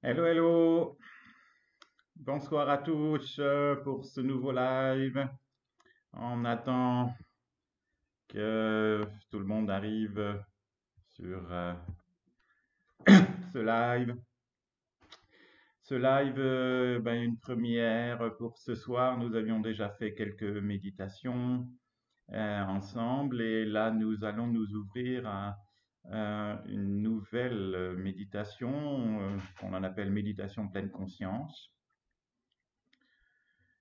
Hello, hello. Bonsoir à tous pour ce nouveau live. On attend que tout le monde arrive sur ce live. Ce live, une première pour ce soir. Nous avions déjà fait quelques méditations ensemble et là, nous allons nous ouvrir à une nouvelle méditation qu'on en appelle méditation pleine conscience.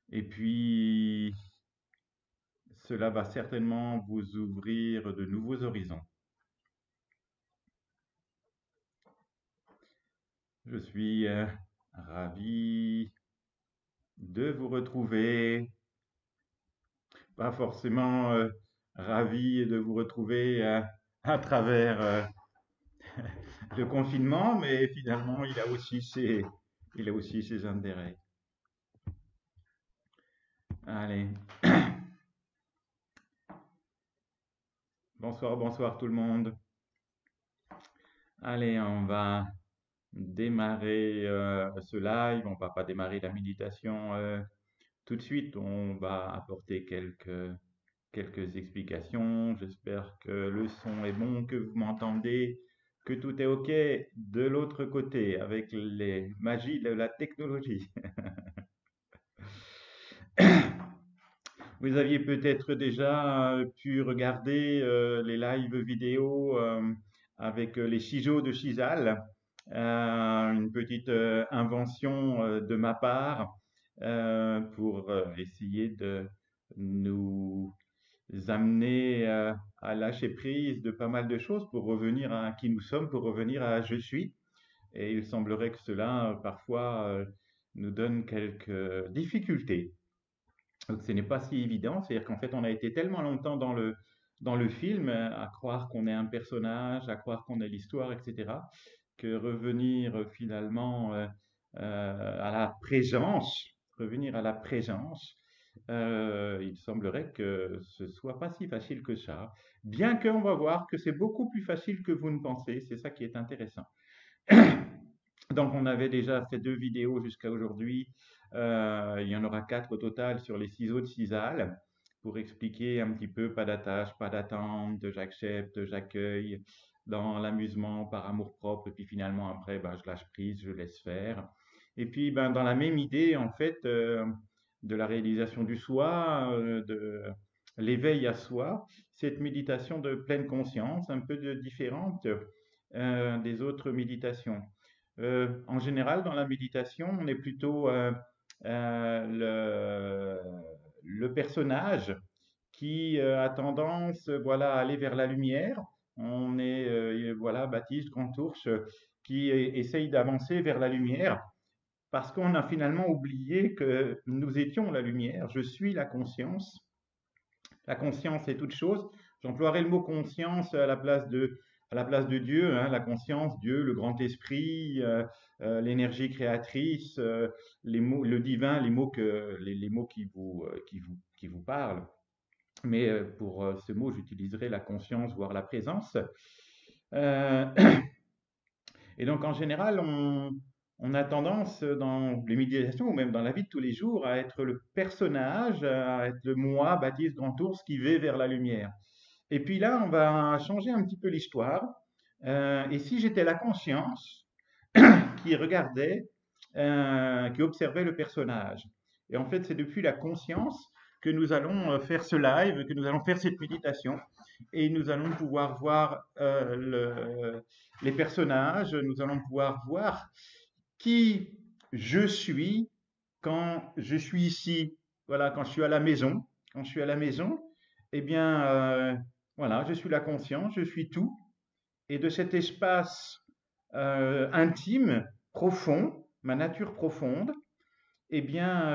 Et puis, cela va certainement vous ouvrir de nouveaux horizons. Je suis ravi de vous retrouver, pas forcément ravi de vous retrouver à travers le confinement, mais finalement, il a aussi ses intérêts. Allez, bonsoir, bonsoir tout le monde. Allez, on va démarrer ce live. On va pas démarrer la méditation tout de suite. On va apporter quelques explications. J'espère que le son est bon, que vous m'entendez, que tout est OK de l'autre côté avec les magies de la technologie. Vous aviez peut-être déjà pu regarder les lives vidéo avec les ciseaux de Chizal, une petite invention de ma part pour essayer de nous amener à lâcher prise de pas mal de choses pour revenir à qui nous sommes, pour revenir à je suis. Et il semblerait que cela, parfois, nous donne quelques difficultés. Donc, ce n'est pas si évident. C'est-à-dire qu'en fait, on a été tellement longtemps dans le film, à croire qu'on est un personnage, à croire qu'on est l'histoire, etc., que revenir finalement à la présence, revenir à la présence, il semblerait que ce soit pas si facile que ça. Bien qu'on va voir que c'est beaucoup plus facile que vous ne pensez. C'est ça qui est intéressant. Donc, on avait déjà fait 2 vidéos jusqu'à aujourd'hui. Il y en aura 4 au total sur les ciseaux de Cisal pour expliquer un petit peu pas d'attache, pas d'attente, j'accepte, j'accueille dans l'amusement par amour propre. Et puis finalement, après, je lâche prise, je laisse faire. Et puis, dans la même idée, en fait, de la réalisation du soi, de l'éveil à soi, cette méditation de pleine conscience, un peu différente des autres méditations. En général, dans la méditation, on est plutôt le personnage qui a tendance, voilà, à aller vers la lumière. On est, voilà, Baptiste Grand-Ours qui essaye d'avancer vers la lumière parce qu'on a finalement oublié que nous étions la lumière. Je suis la conscience. La conscience est toute chose. J'emploierai le mot conscience à la place de Dieu, hein, la conscience, Dieu, le grand esprit, l'énergie créatrice, les mots, le divin, les mots qui vous parlent. Mais pour ce mot, j'utiliserai la conscience, voire la présence. Euh, et donc, en général, on a tendance dans les méditations ou même dans la vie de tous les jours à être le personnage, à être le moi, Baptiste Grand Ours, qui va vers la lumière. Et puis là, on va changer un petit peu l'histoire. Et si j'étais la conscience qui regardait, qui observait le personnage. Et en fait, c'est depuis la conscience que nous allons faire ce live, que nous allons faire cette méditation. Et nous allons pouvoir voir les personnages, nous allons pouvoir voir qui je suis quand je suis ici, voilà, quand je suis à la maison. Quand je suis à la maison, eh bien, voilà, je suis la conscience, je suis tout. Et de cet espace intime, profond, ma nature profonde, eh bien,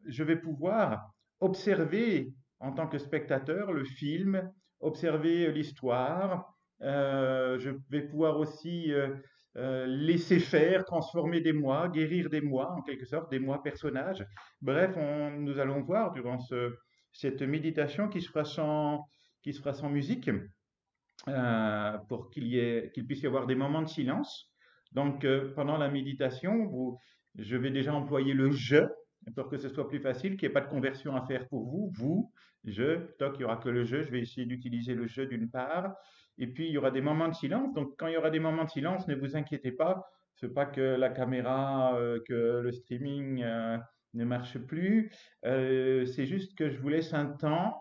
je vais pouvoir observer en tant que spectateur le film, observer l'histoire. Je vais pouvoir aussi laisser faire, transformer des moi, guérir des moi, en quelque sorte, des moi personnages. Bref, nous allons voir durant cette méditation qui se fera sans musique, pour qu'il puisse y avoir des moments de silence. Donc, pendant la méditation, je vais déjà employer le je pour que ce soit plus facile, qu'il n'y ait pas de conversion à faire pour vous. Vous, je, toc, il n'y aura que le je. Je vais essayer d'utiliser le je d'une part. Et puis, il y aura des moments de silence. Donc, quand il y aura des moments de silence, ne vous inquiétez pas. C'est pas que la caméra, que le streaming ne marche plus. C'est juste que je vous laisse un temps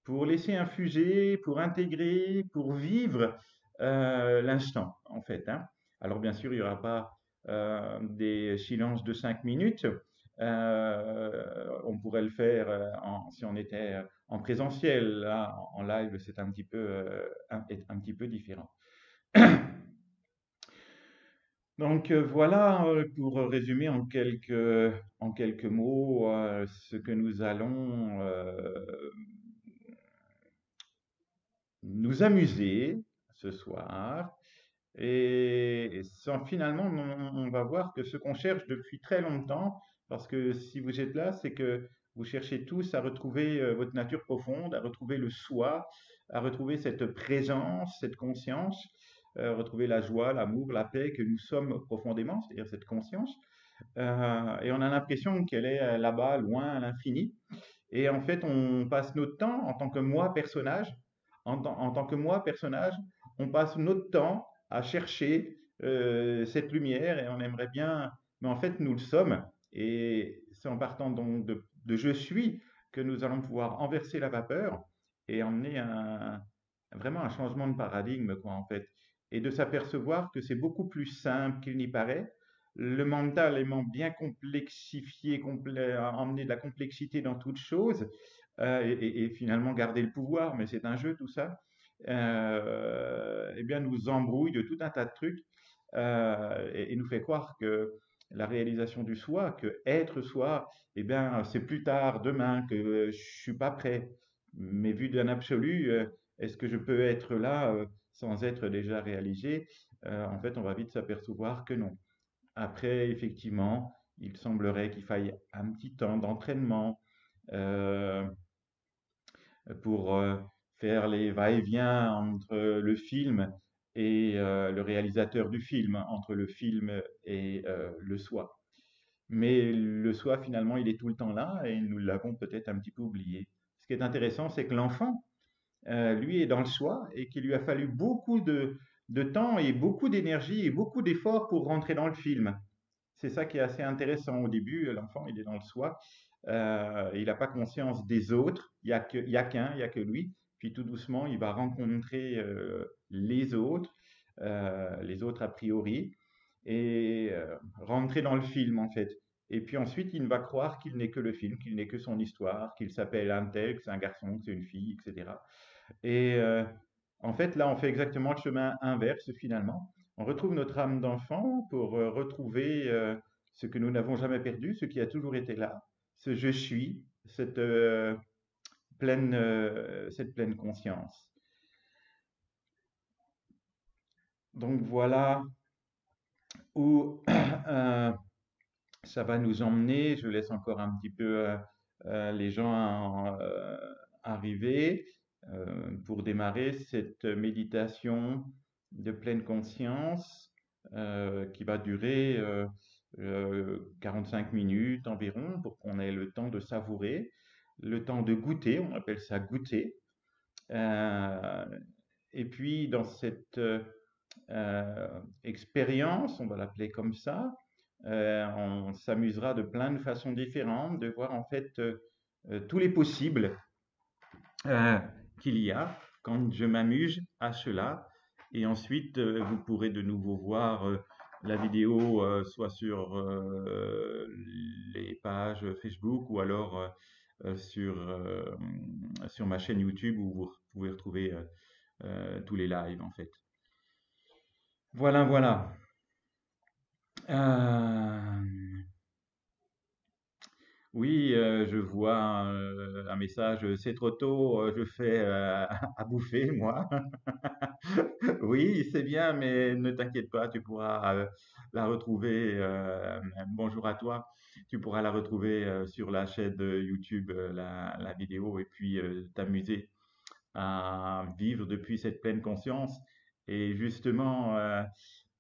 pour laisser infuser, pour intégrer, pour vivre l'instant, en fait, hein. Alors, bien sûr, il n'y aura pas des silences de 5 minutes. On pourrait le faire si on était en présentiel. Là, en live, c'est un petit peu, un petit peu différent. Donc voilà pour résumer en quelques mots ce que nous allons nous amuser ce soir. Et finalement, on va voir que ce qu'on cherche depuis très longtemps, parce que si vous êtes là, c'est que vous cherchez tous à retrouver votre nature profonde, à retrouver le soi, à retrouver cette présence, cette conscience, retrouver la joie, l'amour, la paix que nous sommes profondément, c'est-à-dire cette conscience. Et on a l'impression qu'elle est là-bas, loin, à l'infini. Et en fait, on passe notre temps en tant que moi personnage, en tant que moi personnage, on passe notre temps à chercher cette lumière et on aimerait bien, mais en fait, nous le sommes. Et c'est en partant donc de je suis que nous allons pouvoir renverser la vapeur et emmener vraiment un changement de paradigme, quoi, en fait. Et de s'apercevoir que c'est beaucoup plus simple qu'il n'y paraît. Le mental aimant bien complexifier, emmener de la complexité dans toute chose, et finalement garder le pouvoir, mais c'est un jeu tout ça, eh bien nous embrouille de tout un tas de trucs et nous fait croire que la réalisation du soi, que être soi, eh bien c'est plus tard, demain, que je suis pas prêt. Mais vu d'un absolu, est-ce que je peux être là sans être déjà réalisé? En fait, on va vite s'apercevoir que non. Après, effectivement, il semblerait qu'il faille un petit temps d'entraînement euh, pour faire les va-et-vient entre le film et le réalisateur du film, entre le film et le soi. Mais le soi, finalement, il est tout le temps là et nous l'avons peut-être un petit peu oublié. Ce qui est intéressant, c'est que l'enfant, lui, est dans le soi et qu'il lui a fallu beaucoup de temps et beaucoup d'énergie et beaucoup d'efforts pour rentrer dans le film. C'est ça qui est assez intéressant. Au début, l'enfant, il est dans le soi. Il n'a pas conscience des autres. Il y a qu'un, il y a que lui. Puis tout doucement, il va rencontrer les autres a priori, et rentrer dans le film en fait. Et puis ensuite, il va croire qu'il n'est que le film, qu'il n'est que son histoire, qu'il s'appelle un tel, que c'est un garçon, que c'est une fille, etc. Et en fait, là, on fait exactement le chemin inverse finalement. On retrouve notre âme d'enfant pour retrouver ce que nous n'avons jamais perdu, ce qui a toujours été là, ce je suis, cette pleine conscience. Donc voilà où ça va nous emmener. Je laisse encore un petit peu les gens arriver pour démarrer cette méditation de pleine conscience qui va durer 45 minutes environ pour qu'on ait le temps de savourer, le temps de goûter, on appelle ça goûter. Euh, et puis dans cette expérience, on va l'appeler comme ça, on s'amusera de plein de façons différentes, de voir en fait tous les possibles euh, qu'il y a quand je m'amuse à cela. Et ensuite, vous pourrez de nouveau voir la vidéo soit sur les pages Facebook ou alors sur ma chaîne YouTube où vous pouvez retrouver tous les lives en fait. Voilà, voilà. Euh, oui, je vois un message, c'est trop tôt, je fais à bouffer, moi. Oui, c'est bien, mais ne t'inquiète pas, tu pourras la retrouver. Bonjour à toi. Tu pourras la retrouver sur la chaîne de YouTube, la vidéo, et puis t'amuser à vivre depuis cette pleine conscience. Et justement,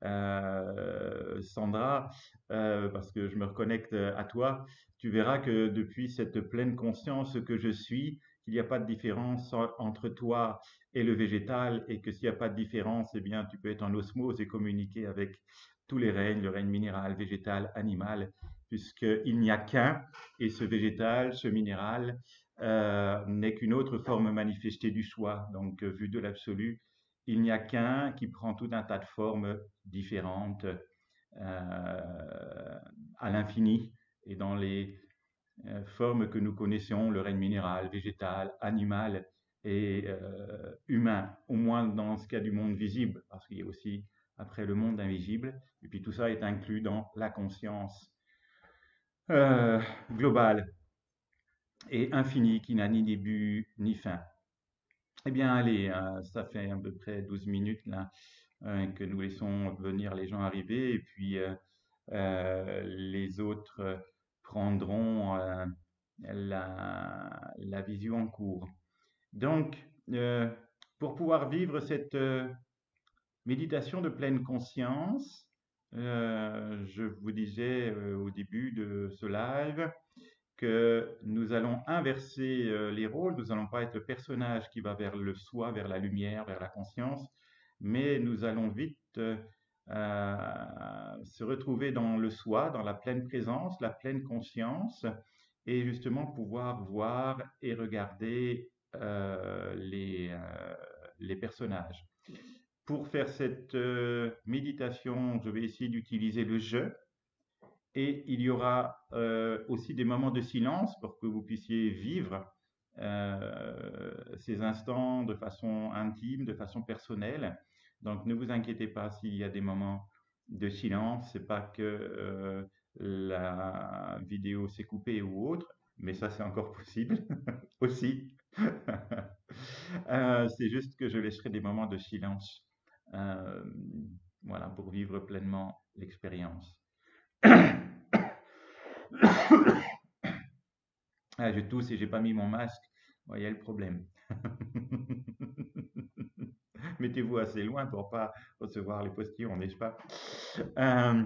Sandra, parce que je me reconnecte à toi, tu verras que depuis cette pleine conscience que je suis, qu'il n'y a pas de différence entre toi et le végétal, et que s'il n'y a pas de différence, eh bien, tu peux être en osmose et communiquer avec tous les règnes, le règne minéral, végétal, animal, puisqu'il n'y a qu'un, et ce végétal, ce minéral, n'est qu'une autre forme manifestée du soi. Donc, vu de l'absolu, il n'y a qu'un qui prend tout un tas de formes différentes à l'infini et dans les formes que nous connaissons, le règne minéral, végétal, animal et humain, au moins dans ce cas du monde visible, parce qu'il y a aussi après le monde invisible, et puis tout ça est inclus dans la conscience euh, globale et infinie qui n'a ni début ni fin. Eh bien, allez, ça fait à peu près 12 minutes là que nous laissons venir les gens arriver et puis les autres prendront la vision en cours. Donc, pour pouvoir vivre cette méditation de pleine conscience, je vous disais au début de ce live que nous allons inverser les rôles, nous n'allons pas être le personnage qui va vers le soi, vers la lumière, vers la conscience, mais nous allons vite se retrouver dans le soi, dans la pleine présence, la pleine conscience, et justement pouvoir voir et regarder les personnages. Pour faire cette méditation, je vais essayer d'utiliser le je, et il y aura aussi des moments de silence pour que vous puissiez vivre ces instants de façon intime, de façon personnelle. Donc ne vous inquiétez pas s'il y a des moments de silence, c'est pas que la vidéo s'est coupée ou autre, mais ça c'est encore possible aussi. C'est juste que je laisserai des moments de silence, euh, voilà, pour vivre pleinement l'expérience. Ah, je tousse et j'ai pas mis mon masque. Vous voyez le problème. Mettez-vous assez loin pour pas recevoir les postillons, n'est-ce pas? Euh,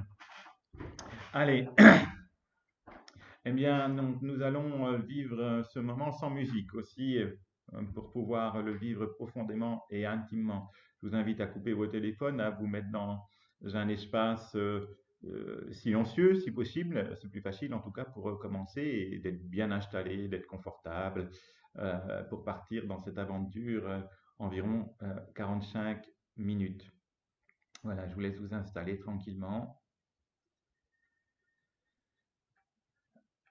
allez, eh bien, donc, nous allons vivre ce moment sans musique aussi, pour pouvoir le vivre profondément et intimement. Je vous invite à couper vos téléphones, à vous mettre dans un espace silencieux, si possible. C'est plus facile, en tout cas, pour commencer et d'être bien installé, d'être confortable, pour partir dans cette aventure environ 45 minutes. Voilà, je vous laisse vous installer tranquillement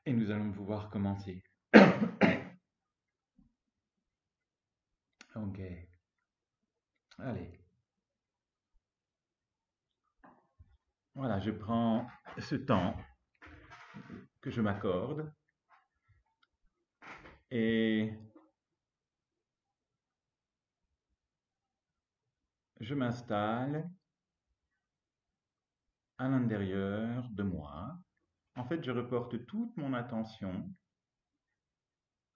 et nous allons pouvoir commencer. Ok, allez. Voilà, je prends ce temps que je m'accorde et je m'installe à l'intérieur de moi. En fait, je reporte toute mon attention.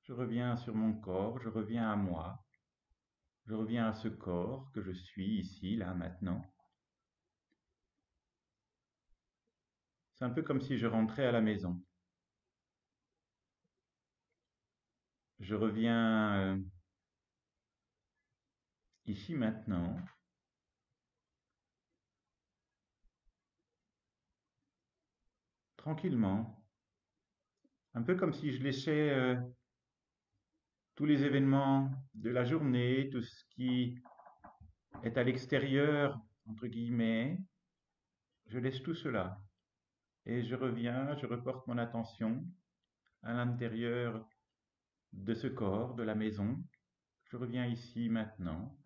Je reviens sur mon corps, je reviens à moi. Je reviens à ce corps que je suis ici, là, maintenant. C'est un peu comme si je rentrais à la maison. Je reviens ici, maintenant, tranquillement. Un peu comme si je laissais tous les événements de la journée, tout ce qui est à l'extérieur, entre guillemets, je laisse tout cela et je reviens, je reporte mon attention à l'intérieur de ce corps, de la maison. Je reviens ici maintenant,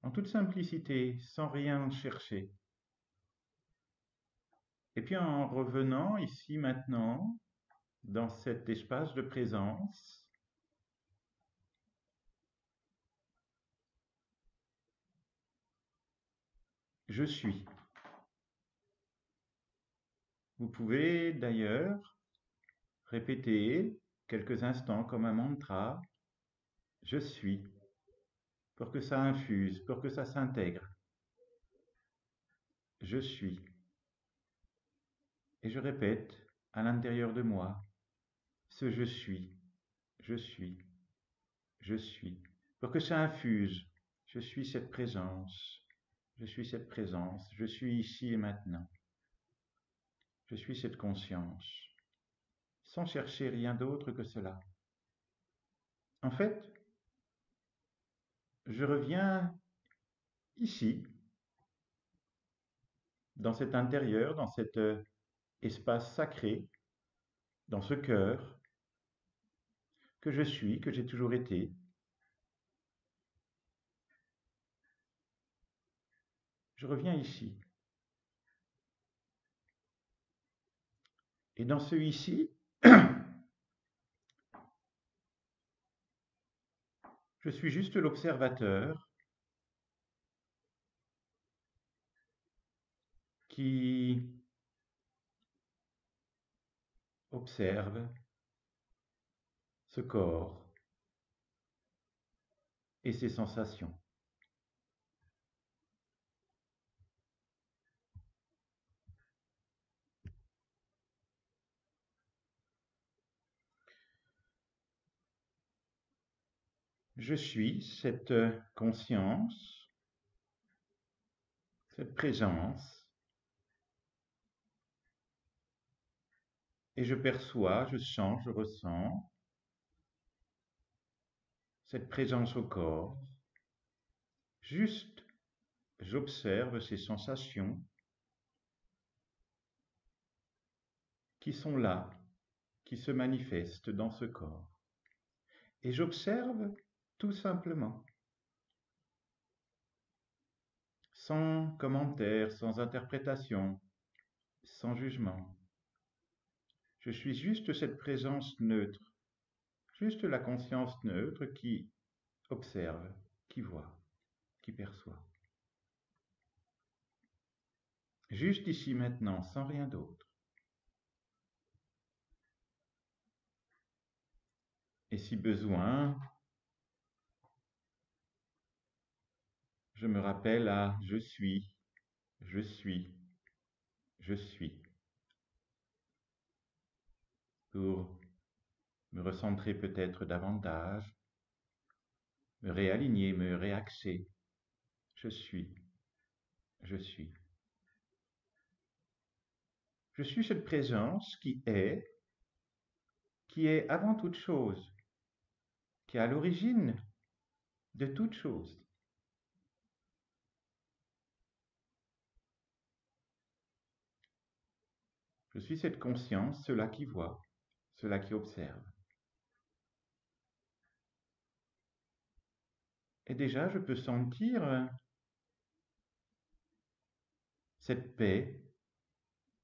en toute simplicité, sans rien chercher. Et puis en revenant ici maintenant, dans cet espace de présence, je suis. Vous pouvez d'ailleurs répéter quelques instants comme un mantra, je suis, pour que ça infuse, pour que ça s'intègre. je suis. Et je répète à l'intérieur de moi ce je suis, je suis, pour que ça infuse. Je suis cette présence, je suis cette présence, je suis ici et maintenant, je suis cette conscience, sans chercher rien d'autre que cela. En fait, je reviens ici, dans cet intérieur, dans cet espace sacré, dans ce cœur que je suis, que j'ai toujours été. Je reviens ici. Et dans ce ici, je suis juste l'observateur qui observe ce corps et ses sensations. Je suis cette conscience, cette présence, et je perçois, je sens, je ressens cette présence au corps. Juste, j'observe ces sensations qui sont là, qui se manifestent dans ce corps. Et j'observe tout simplement, sans commentaire, sans interprétation, sans jugement. Je suis juste cette présence neutre, juste la conscience neutre qui observe, qui voit, qui perçoit. Juste ici maintenant, sans rien d'autre. Et si besoin, je me rappelle à je suis, je suis, je suis, pour me recentrer peut-être davantage, me réaligner, me réaxer. Je suis, je suis. Je suis cette présence qui est avant toute chose, qui est à l'origine de toute chose. Je suis cette conscience, cela qui voit, cela qui observe. Et déjà, je peux sentir cette paix,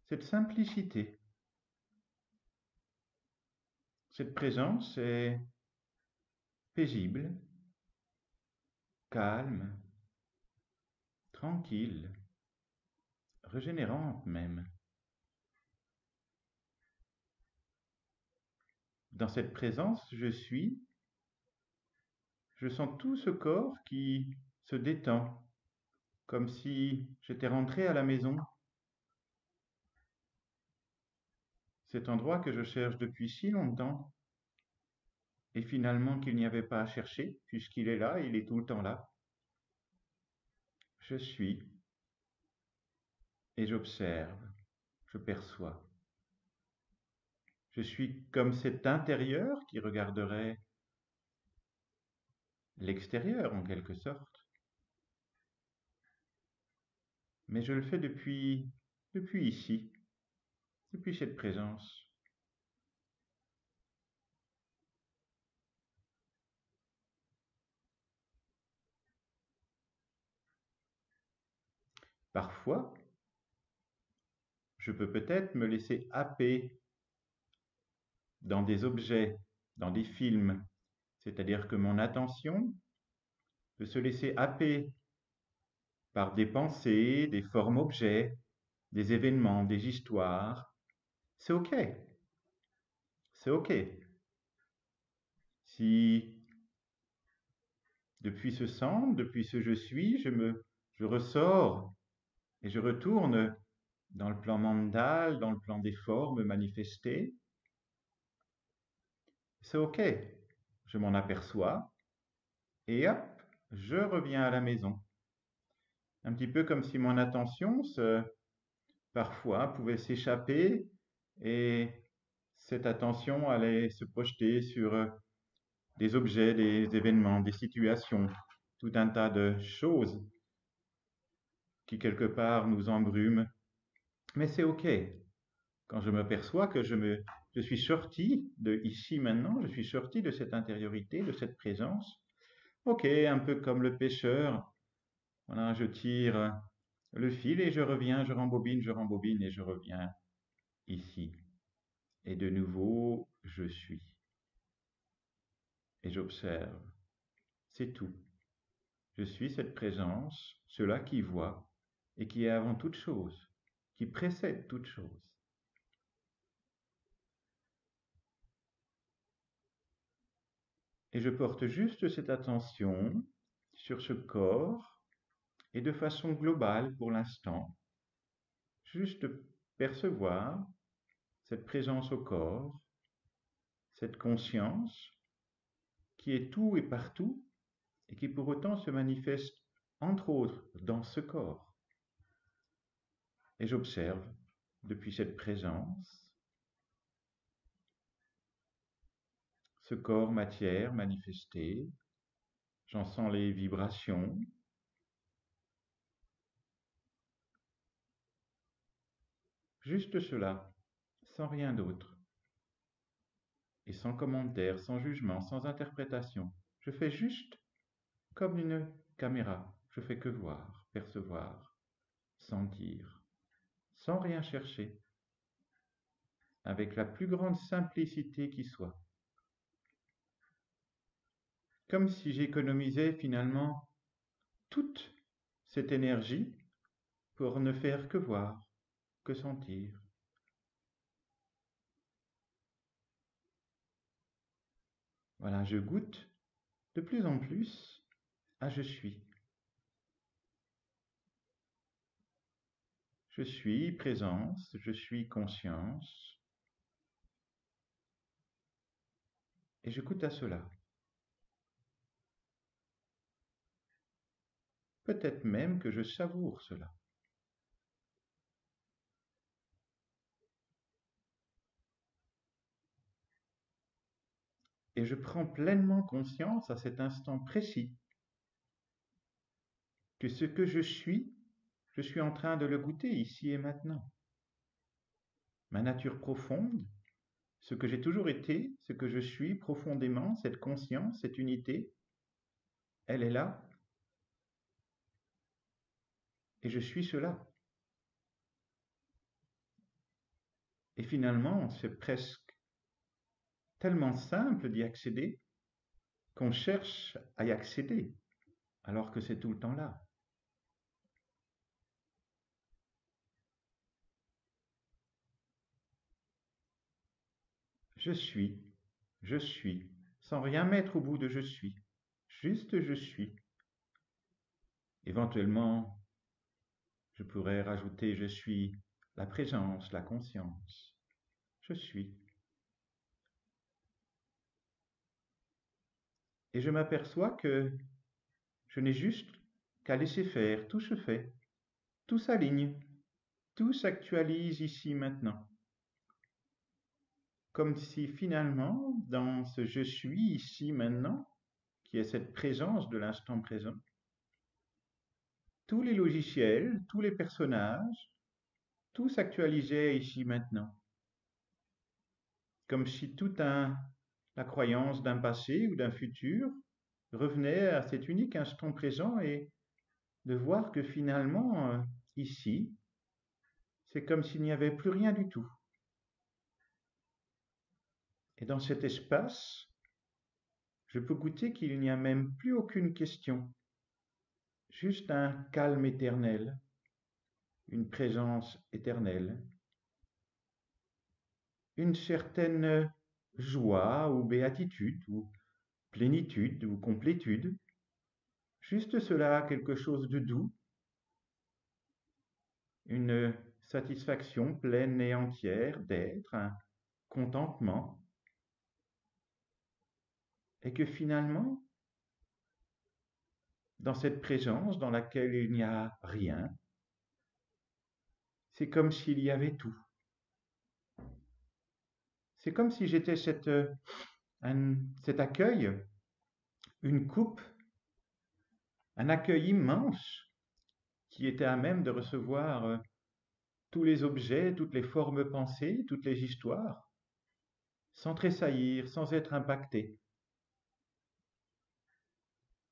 cette simplicité. Cette présence est paisible, calme, tranquille, régénérante même. Dans cette présence, je sens tout ce corps qui se détend, comme si j'étais rentré à la maison. Cet endroit que je cherche depuis si longtemps, et finalement qu'il n'y avait pas à chercher, puisqu'il est là, il est tout le temps là. Je suis, et j'observe, je perçois. Je suis comme cet intérieur qui regarderait l'extérieur en quelque sorte. Mais je le fais depuis ici, depuis cette présence. Parfois, je peux peut-être me laisser happer dans des objets, dans des films, c'est-à-dire que mon attention peut se laisser happer par des pensées, des formes objets, des événements, des histoires. C'est OK, c'est OK. Si depuis ce centre, depuis ce je suis, je ressors et je retourne dans le plan mental, dans le plan des formes manifestées. C'est OK, je m'en aperçois et hop, je reviens à la maison. Un petit peu comme si mon attention, parfois, pouvait s'échapper et cette attention allait se projeter sur des objets, des événements, des situations, tout un tas de choses qui quelque part nous embrument. Mais c'est OK. Quand je me perçois que je suis sorti de ici maintenant, je suis sorti de cette intériorité, de cette présence. OK, un peu comme le pêcheur. Voilà, je tire le fil et je rembobine et je reviens ici. Et de nouveau, je suis. Et j'observe. C'est tout. Je suis cette présence, cela qui voit et qui est avant toute chose, qui précède toute chose. Et je porte juste cette attention sur ce corps et de façon globale pour l'instant, juste percevoir cette présence au corps, cette conscience qui est tout et partout et qui pour autant se manifeste entre autres dans ce corps. Et j'observe depuis cette présence ce corps matière manifesté, j'en sens les vibrations, juste cela, sans rien d'autre, et sans commentaire, sans jugement, sans interprétation. Je fais juste comme une caméra, je fais que voir, percevoir, sentir, sans rien chercher, avec la plus grande simplicité qui soit. Comme si j'économisais finalement toute cette énergie pour ne faire que voir, que sentir. Voilà, je goûte de plus en plus à je suis. Je suis présence, je suis conscience, et je goûte à cela. Peut-être même que je savoure cela. Et je prends pleinement conscience à cet instant précis que ce que je suis en train de le goûter ici et maintenant. Ma nature profonde, ce que j'ai toujours été, ce que je suis profondément, cette conscience, cette unité, elle est là, et je suis cela. Et finalement, c'est presque tellement simple d'y accéder qu'on cherche à y accéder, alors que c'est tout le temps là. Je suis, je suis, sans rien mettre au bout de je suis, juste je suis. Éventuellement, je pourrais rajouter je suis la présence, la conscience. Je suis. Et je m'aperçois que je n'ai juste qu'à laisser faire, tout se fait, tout s'aligne, tout s'actualise ici maintenant. Comme si finalement, dans ce je suis ici maintenant, qui est cette présence de l'instant présent, tous les logiciels, tous les personnages, tout s'actualisait ici maintenant. Comme si la croyance d'un passé ou d'un futur revenait à cet unique instant présent et de voir que finalement, ici, c'est comme s'il n'y avait plus rien du tout. Et dans cet espace, je peux goûter qu'il n'y a même plus aucune question, juste un calme éternel, une présence éternelle, une certaine joie ou béatitude ou plénitude ou complétude, juste cela, quelque chose de doux, une satisfaction pleine et entière d'être, un contentement, et que finalement, dans cette présence dans laquelle il n'y a rien, c'est comme s'il y avait tout. C'est comme si j'étais cet accueil, une coupe, un accueil immense qui était à même de recevoir tous les objets, toutes les formes pensées, toutes les histoires, sans tressaillir, sans être impacté.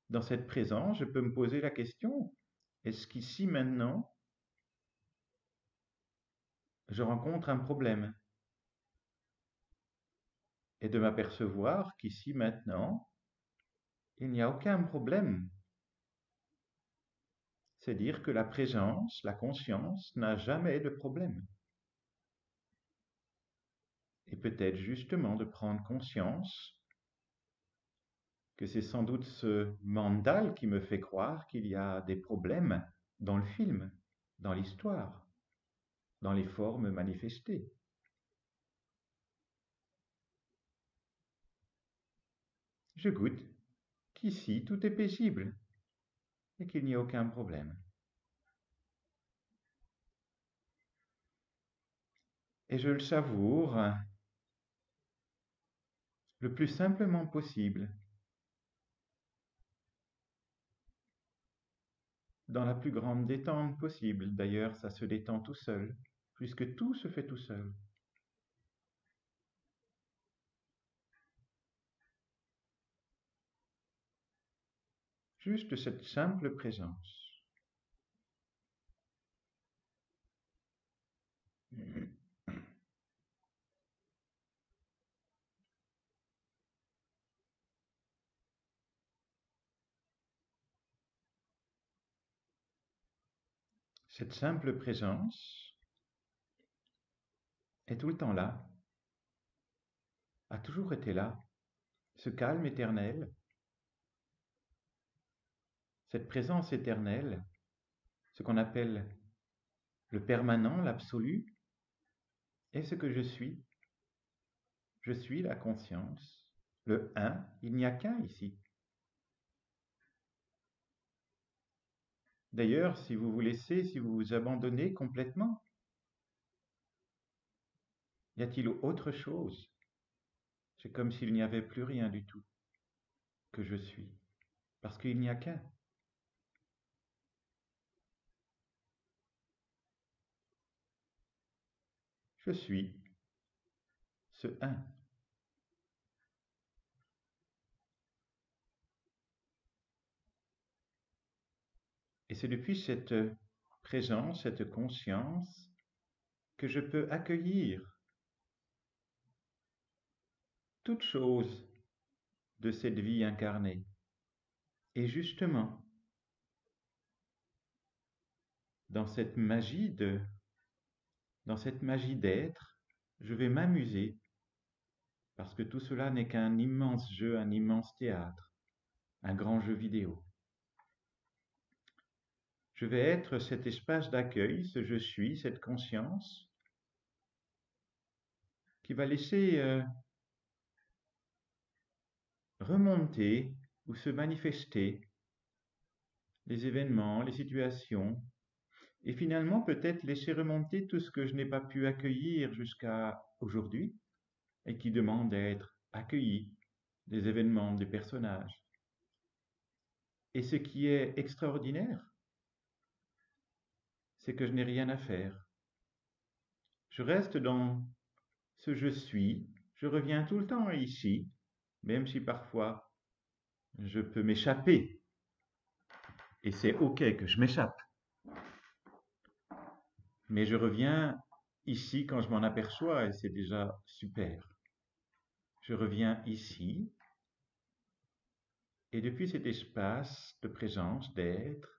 Dans cette présence, je peux me poser la question, est-ce qu'ici maintenant, je rencontre un problème? Et de m'apercevoir qu'ici maintenant, il n'y a aucun problème. C'est dire que la présence, la conscience n'a jamais de problème. Et peut-être justement de prendre conscience que c'est sans doute ce mental qui me fait croire qu'il y a des problèmes dans le film, dans l'histoire, dans les formes manifestées. Je goûte qu'ici tout est paisible et qu'il n'y a aucun problème. Et je le savoure le plus simplement possible, dans la plus grande détente possible. D'ailleurs, ça se détend tout seul, puisque tout se fait tout seul. Juste cette simple présence. Cette simple présence est tout le temps là, a toujours été là, ce calme éternel, cette présence éternelle, ce qu'on appelle le permanent, l'absolu, est ce que je suis. Je suis la conscience, le un, il n'y a qu'un ici. D'ailleurs, si vous vous laissez, si vous vous abandonnez complètement, y a-t-il autre chose? C'est comme s'il n'y avait plus rien du tout que je suis, parce qu'il n'y a qu'un. Je suis ce un. Et c'est depuis cette présence, cette conscience, que je peux accueillir toute chose de cette vie incarnée. Et justement, dans cette magie dans cette magie d'être, je vais m'amuser, parce que tout cela n'est qu'un immense jeu, un immense théâtre, un grand jeu vidéo. Je vais être cet espace d'accueil, ce je suis, cette conscience, qui va laisser remonter ou se manifester les événements, les situations, et finalement peut-être laisser remonter tout ce que je n'ai pas pu accueillir jusqu'à aujourd'hui et qui demande à être accueilli, des événements, des personnages. Et ce qui est extraordinaire, c'est que je n'ai rien à faire. Je reste dans ce je suis, je reviens tout le temps ici, même si parfois je peux m'échapper, et c'est ok que je m'échappe. Mais je reviens ici quand je m'en aperçois, et c'est déjà super. Je reviens ici, et depuis cet espace de présence, d'être,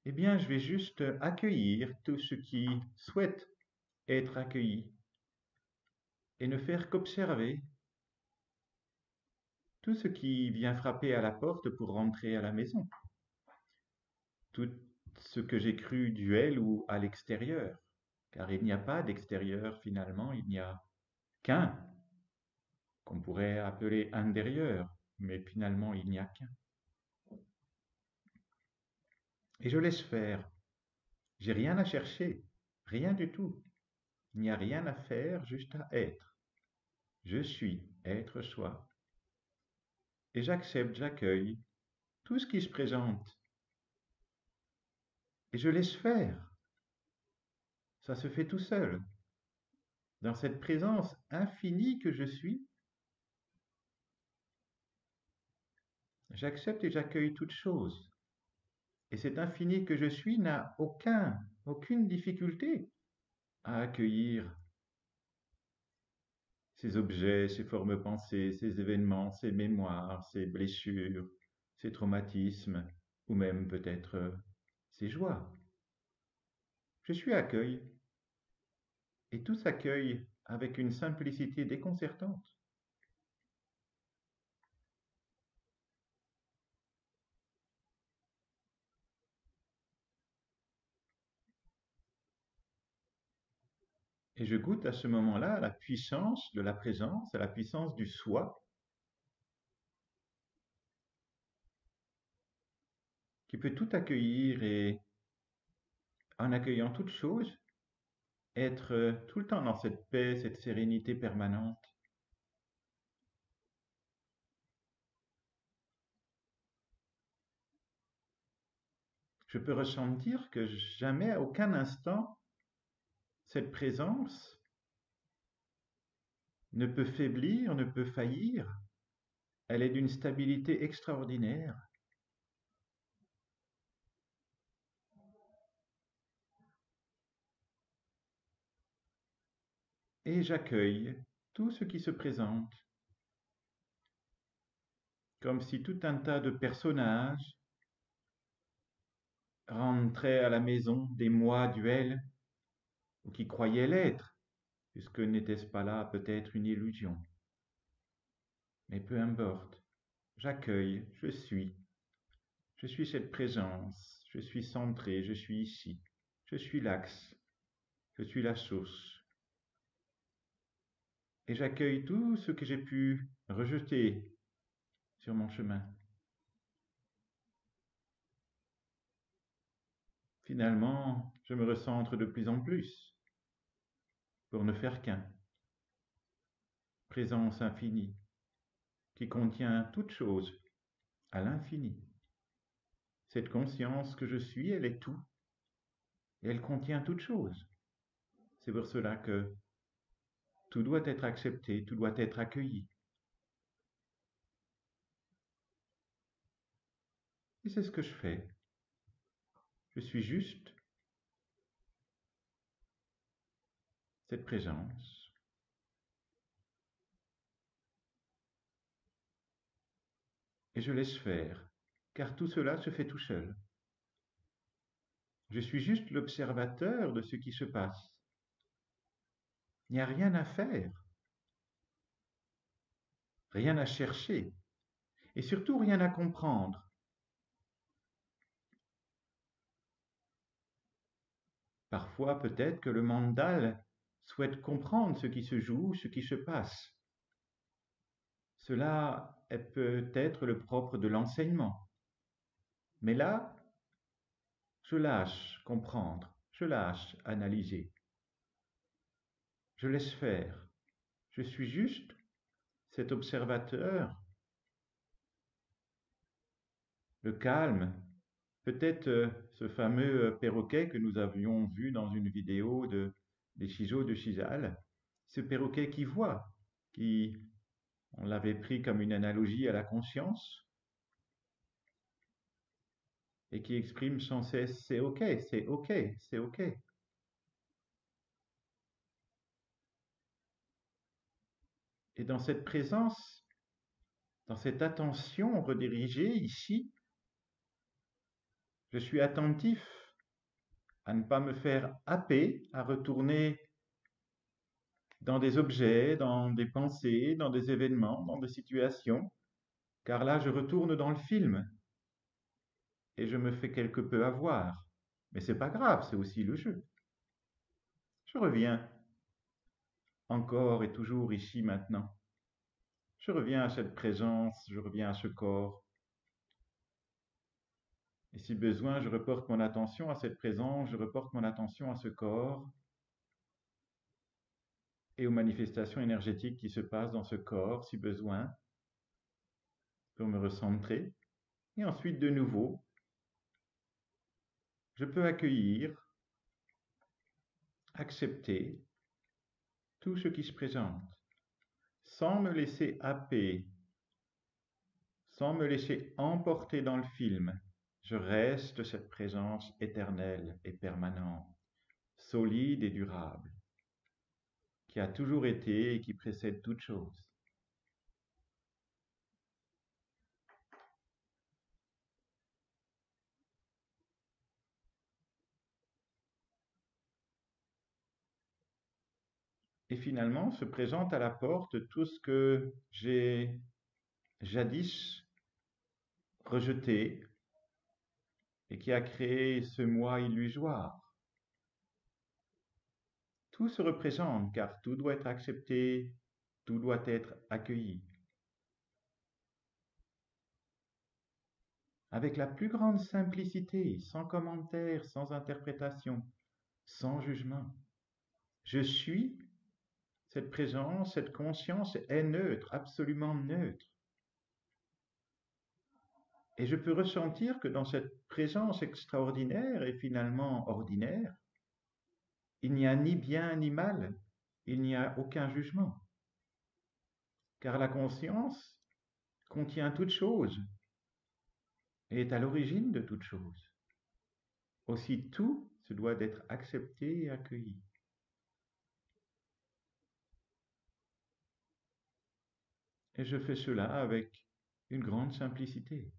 eh bien, je vais juste accueillir tout ce qui souhaite être accueilli et ne faire qu'observer tout ce qui vient frapper à la porte pour rentrer à la maison. Tout ce que j'ai cru duel ou à l'extérieur, car il n'y a pas d'extérieur finalement, il n'y a qu'un, qu'on pourrait appeler intérieur, mais finalement il n'y a qu'un. Et je laisse faire, j'ai rien à chercher, rien du tout, il n'y a rien à faire, juste à être. Je suis, être soi. Et j'accepte, j'accueille tout ce qui se présente, et je laisse faire, ça se fait tout seul. Dans cette présence infinie que je suis, j'accepte et j'accueille toute chose. Et cet infini que je suis n'a aucune difficulté à accueillir ces objets, ces formes pensées, ces événements, ces mémoires, ces blessures, ces traumatismes, ou même peut-être ces joies. Je suis accueil, et tout s'accueille avec une simplicité déconcertante. Et je goûte à ce moment-là à la puissance de la présence, à la puissance du soi, qui peut tout accueillir et, en accueillant toute chose, être tout le temps dans cette paix, cette sérénité permanente. Je peux ressentir que jamais, à aucun instant, cette présence ne peut faiblir, ne peut faillir. Elle est d'une stabilité extraordinaire. Et j'accueille tout ce qui se présente, comme si tout un tas de personnages rentraient à la maison des moi duels, ou qui croyaient l'être, puisque n'était-ce pas là peut-être une illusion. Mais peu importe, j'accueille, je suis cette présence, je suis centré, je suis ici, je suis l'axe, je suis la source. Et j'accueille tout ce que j'ai pu rejeter sur mon chemin. Finalement, je me recentre de plus en plus pour ne faire qu'un. Présence infinie qui contient toute chose à l'infini. Cette conscience que je suis, elle est tout et elle contient toute chose. C'est pour cela que tout doit être accepté, tout doit être accueilli. Et c'est ce que je fais. Je suis juste cette présence. Et je laisse faire, car tout cela se fait tout seul. Je suis juste l'observateur de ce qui se passe. Il n'y a rien à faire, rien à chercher, et surtout rien à comprendre. Parfois, peut-être que le mental souhaite comprendre ce qui se joue, ce qui se passe. Cela peut être le propre de l'enseignement. Mais là, je lâche comprendre, je lâche analyser. Je laisse faire. Je suis juste cet observateur, le calme, peut-être ce fameux perroquet que nous avions vu dans une vidéo des Chijo de Chizal, ce perroquet qui voit, qui, on l'avait pris comme une analogie à la conscience, et qui exprime sans cesse c'est ok, c'est ok, c'est ok. Et dans cette présence, dans cette attention redirigée ici, je suis attentif à ne pas me faire happer, à retourner dans des objets, dans des pensées, dans des événements, dans des situations, car là je retourne dans le film et je me fais quelque peu avoir. Mais c'est pas grave, c'est aussi le jeu. Je reviens encore et toujours ici maintenant. Je reviens à cette présence, je reviens à ce corps. Et si besoin, je reporte mon attention à cette présence, je reporte mon attention à ce corps et aux manifestations énergétiques qui se passent dans ce corps, si besoin, pour me recentrer. Et ensuite, de nouveau, je peux accueillir, accepter tout ce qui se présente, sans me laisser happer, sans me laisser emporter dans le film. Je reste cette présence éternelle et permanente, solide et durable, qui a toujours été et qui précède toute chose. Et finalement se présente à la porte tout ce que j'ai jadis rejeté et qui a créé ce moi illusoire. Tout se représente car tout doit être accepté, tout doit être accueilli. Avec la plus grande simplicité, sans commentaire, sans interprétation, sans jugement. Je suis cette présence, cette conscience est neutre, absolument neutre. Et je peux ressentir que dans cette présence extraordinaire et finalement ordinaire, il n'y a ni bien ni mal, il n'y a aucun jugement. Car la conscience contient toute chose et est à l'origine de toute chose. Aussi tout se doit d'être accepté et accueilli. Et je fais cela avec une grande simplicité.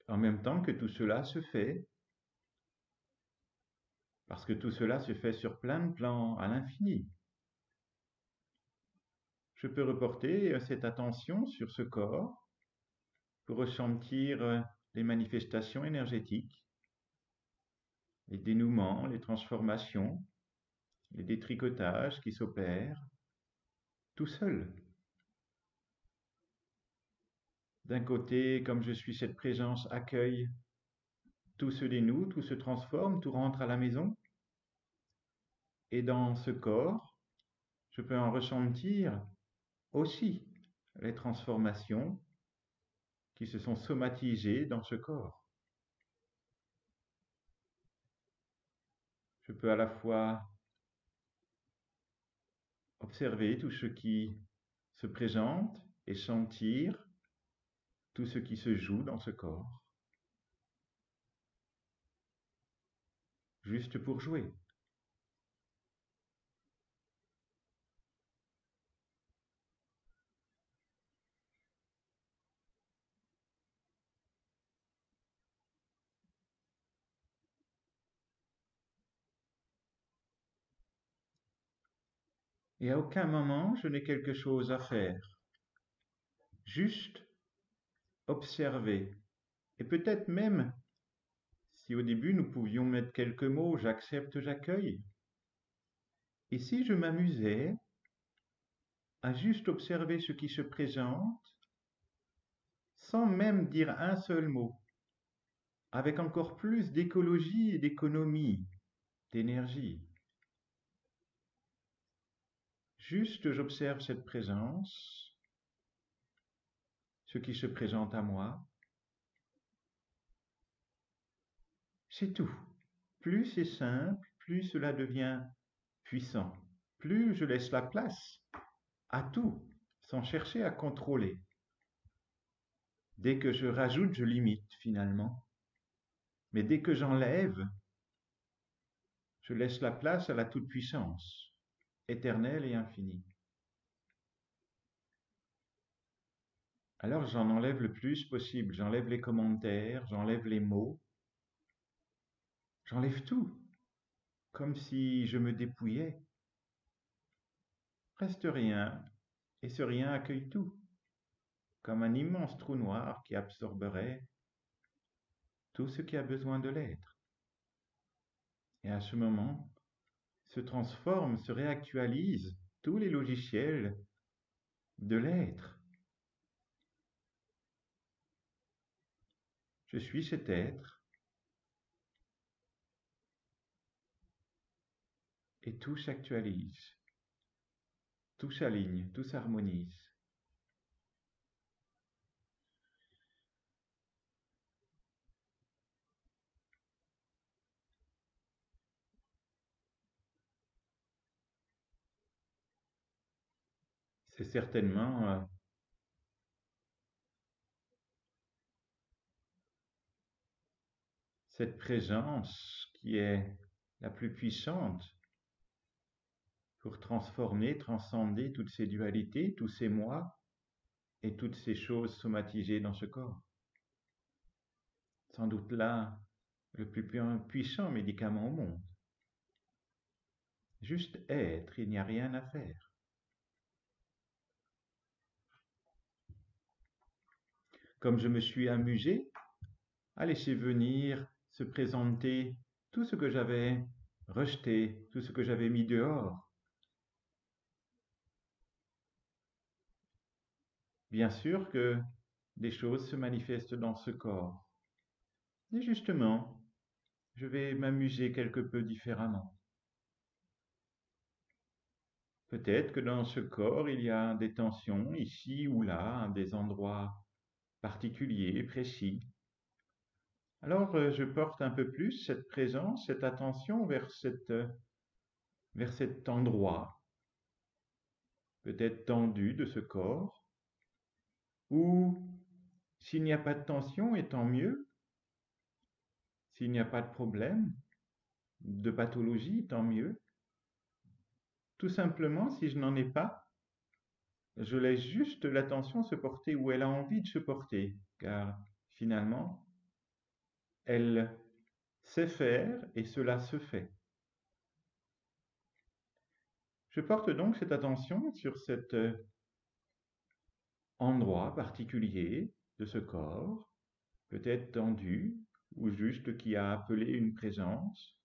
En même temps que tout cela se fait, parce que tout cela se fait sur plein de plans, à l'infini. Je peux reporter cette attention sur ce corps pour ressentir les manifestations énergétiques, les dénouements, les transformations, les détricotages qui s'opèrent tout seul. D'un côté, comme je suis cette présence accueille, tout se dénoue, tout se transforme, tout rentre à la maison. Et dans ce corps, je peux en ressentir aussi les transformations qui se sont somatisées dans ce corps. Je peux à la fois observer tout ce qui se présente et sentir tout ce qui se joue dans ce corps, juste pour jouer. Et à aucun moment je n'ai quelque chose à faire, juste observer. Et peut-être même, si au début nous pouvions mettre quelques mots, j'accepte, j'accueille, et si je m'amusais à juste observer ce qui se présente, sans même dire un seul mot, avec encore plus d'écologie et d'économie, d'énergie. Juste j'observe cette présence, ce qui se présente à moi. C'est tout. Plus c'est simple, plus cela devient puissant. Plus je laisse la place à tout, sans chercher à contrôler. Dès que je rajoute, je limite finalement. Mais dès que j'enlève, je laisse la place à la toute-puissance, éternelle et infinie. Alors j'en enlève le plus possible, j'enlève les commentaires, j'enlève les mots, j'enlève tout, comme si je me dépouillais. Reste rien, et ce rien accueille tout, comme un immense trou noir qui absorberait tout ce qui a besoin de l'être. Et à ce moment, se transforment, se réactualisent tous les logiciels de l'être. Je suis cet être et tout s'actualise, tout s'aligne, tout s'harmonise. C'est certainement cette présence qui est la plus puissante pour transformer, transcender toutes ces dualités, tous ces moi et toutes ces choses somatisées dans ce corps. Sans doute là, le plus puissant médicament au monde. Juste être, il n'y a rien à faire. Comme je me suis amusé à laisser venir, se présenter tout ce que j'avais rejeté, tout ce que j'avais mis dehors. Bien sûr que des choses se manifestent dans ce corps. Et justement, je vais m'amuser quelque peu différemment. Peut-être que dans ce corps, il y a des tensions ici ou là, à des endroits particuliers, précis. Alors, je porte un peu plus cette présence, cette attention vers cet endroit, peut-être tendu de ce corps, ou s'il n'y a pas de tension, et tant mieux, s'il n'y a pas de problème, de pathologie, tant mieux. Tout simplement, si je n'en ai pas, je laisse juste l'attention se porter où elle a envie de se porter, car finalement, elle sait faire et cela se fait. Je porte donc cette attention sur cet endroit particulier de ce corps, peut-être tendu ou juste qui a appelé une présence.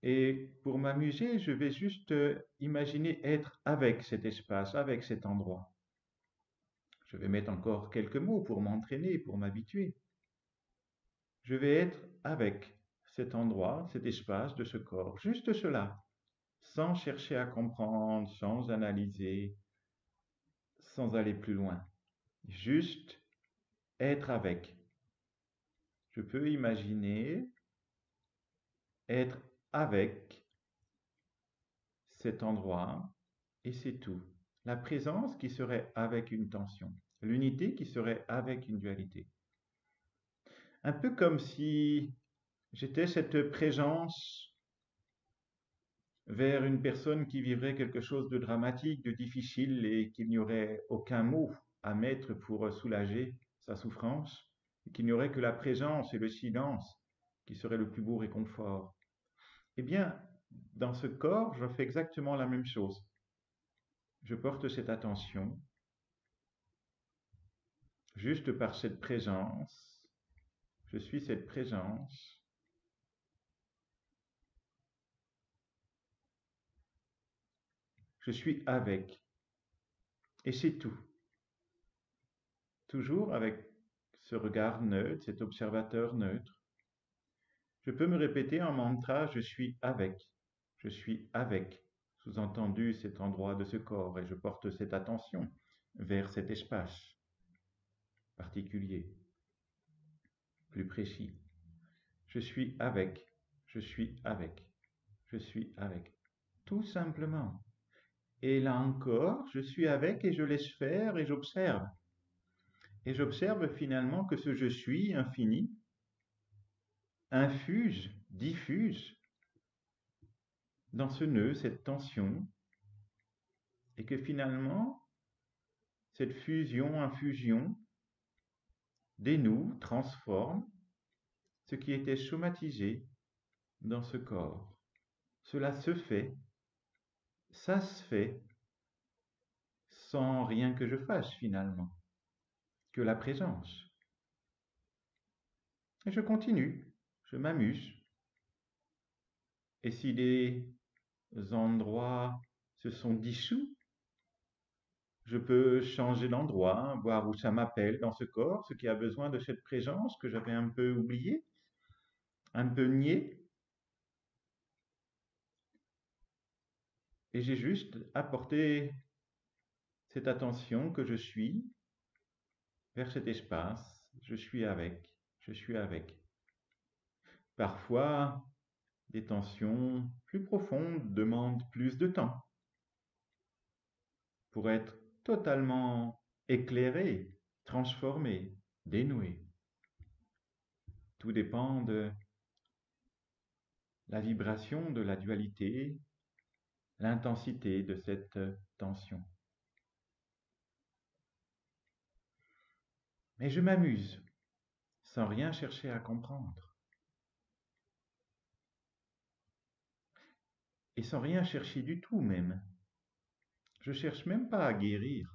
Et pour m'amuser, je vais juste imaginer être avec cet espace, avec cet endroit. Je vais mettre encore quelques mots pour m'entraîner, pour m'habituer. Je vais être avec cet endroit, cet espace de ce corps, juste cela, sans chercher à comprendre, sans analyser, sans aller plus loin. Juste être avec. Je peux imaginer être avec cet endroit et c'est tout. La présence qui serait avec une tension. L'unité qui serait avec une dualité. Un peu comme si j'étais cette présence vers une personne qui vivrait quelque chose de dramatique, de difficile et qu'il n'y aurait aucun mot à mettre pour soulager sa souffrance, et qu'il n'y aurait que la présence et le silence qui seraient le plus beau réconfort. Eh bien, dans ce corps, je fais exactement la même chose. Je porte cette attention juste par cette présence. Je suis cette présence. Je suis avec. Et c'est tout. Toujours avec ce regard neutre, cet observateur neutre. Je peux me répéter en mantra, je suis avec. Je suis avec. Sous-entendu cet endroit de ce corps et je porte cette attention vers cet espace particulier, plus précis. Je suis avec. Je suis avec. Je suis avec. Tout simplement. Et là encore, je suis avec et je laisse faire et j'observe. Et j'observe finalement que ce je suis infini infuse, diffuse dans ce nœud cette tension et que finalement, cette fusion, infusion dénoue, transforme ce qui était somatisé dans ce corps. Cela se fait, ça se fait, sans rien que je fasse finalement, que la présence. Et je continue, je m'amuse. Et si des endroits se sont dissous, je peux changer d'endroit, hein, voir où ça m'appelle dans ce corps, ce qui a besoin de cette présence que j'avais un peu oubliée, un peu niée. Et j'ai juste apporté cette attention que je suis vers cet espace. Je suis avec, je suis avec. Parfois, des tensions plus profondes demandent plus de temps pour être totalement éclairé, transformé, dénoué. Tout dépend de la vibration de la dualité, l'intensité de cette tension. Mais je m'amuse, sans rien chercher à comprendre. Et sans rien chercher du tout même. Je cherche même pas à guérir.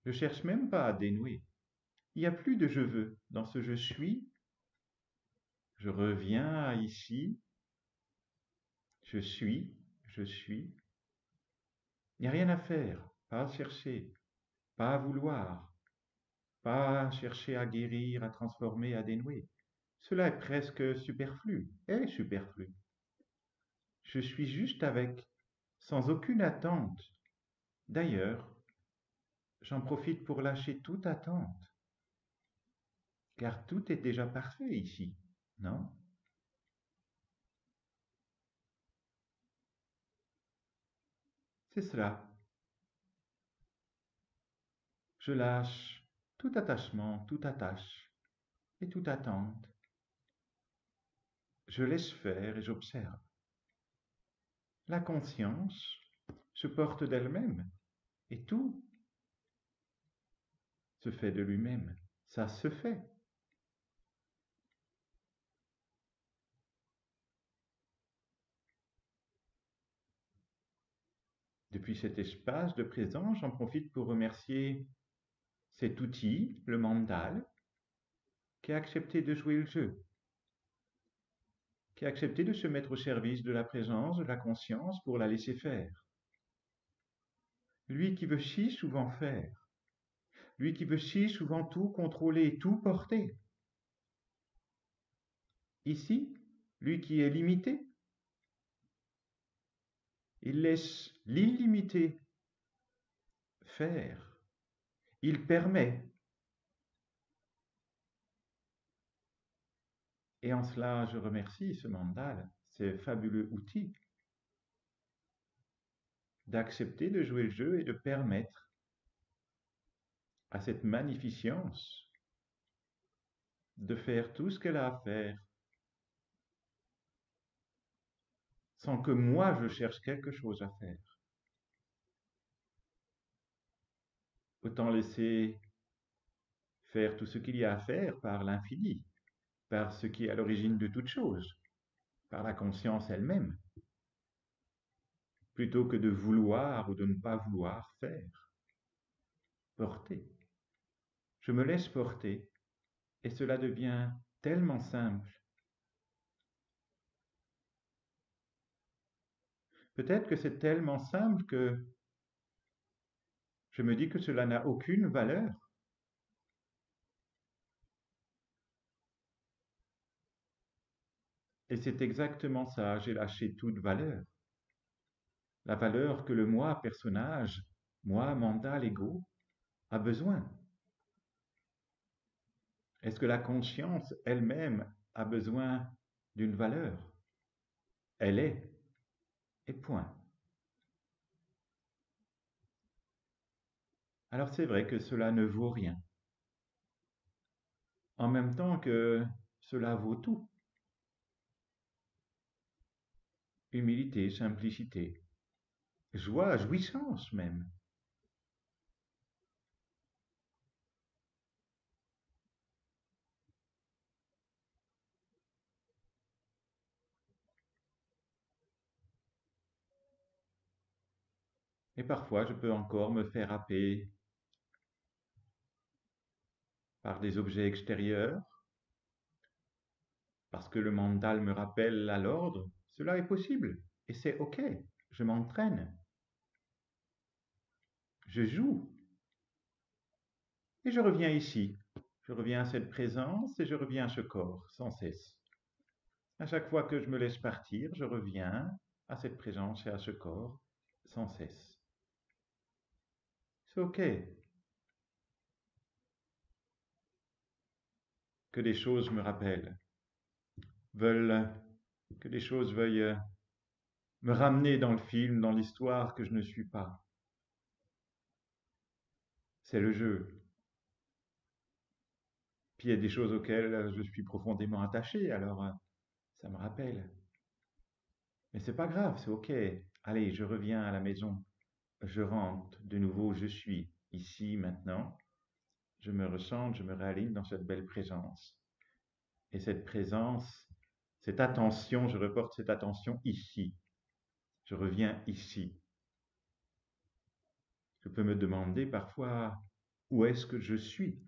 Je cherche même pas à dénouer. Il n'y a plus de je veux. Dans ce je suis, je reviens à ici, je suis, je suis. Il n'y a rien à faire, pas à chercher, pas à vouloir, pas à chercher à guérir, à transformer, à dénouer. Cela est presque superflu, est superflu. Je suis juste avec, sans aucune attente. D'ailleurs, j'en profite pour lâcher toute attente, car tout est déjà parfait ici, non? C'est cela. Je lâche tout attachement, toute attache et toute attente. Je laisse faire et j'observe. La conscience se porte d'elle-même et tout se fait de lui-même. Ça se fait. Depuis cet espace de présence, j'en profite pour remercier cet outil, le mandal, qui a accepté de jouer le jeu, qui a accepté de se mettre au service de la présence, de la conscience pour la laisser faire. Lui qui veut si souvent faire, lui qui veut si souvent tout contrôler, tout porter. Ici, lui qui est limité, il laisse l'illimité faire. Il permet. Et en cela, je remercie ce mandal, ce fabuleux outil, d'accepter de jouer le jeu et de permettre à cette magnificence de faire tout ce qu'elle a à faire, sans que moi je cherche quelque chose à faire. Autant laisser faire tout ce qu'il y a à faire par l'infini, par ce qui est à l'origine de toute chose, par la conscience elle-même, plutôt que de vouloir ou de ne pas vouloir faire, porter. Je me laisse porter et cela devient tellement simple. Peut-être que c'est tellement simple que je me dis que cela n'a aucune valeur. Et c'est exactement ça, j'ai lâché toute valeur. La valeur que le moi personnage, moi mental, ego, a besoin. Est-ce que la conscience elle-même a besoin d'une valeur? Elle est, et point. Alors c'est vrai que cela ne vaut rien, en même temps que cela vaut tout. Humilité, simplicité, joie, jouissance même. Et parfois, je peux encore me faire happer par des objets extérieurs, parce que le mental me rappelle à l'ordre. Cela est possible. Et c'est OK. Je m'entraîne. Je joue. Et je reviens ici. Je reviens à cette présence et je reviens à ce corps, sans cesse. À chaque fois que je me laisse partir, je reviens à cette présence et à ce corps, sans cesse. C'est OK que des choses me rappellent, veulent, que des choses veuillent me ramener dans le film, dans l'histoire que je ne suis pas. C'est le jeu. Puis il y a des choses auxquelles je suis profondément attaché, alors ça me rappelle. Mais c'est pas grave, c'est OK. Allez, je reviens à la maison. Je rentre de nouveau, je suis ici maintenant. Je me ressens, je me réaligne dans cette belle présence. Et cette présence, cette attention, je reporte cette attention ici. Je reviens ici. Je peux me demander parfois où est-ce que je suis.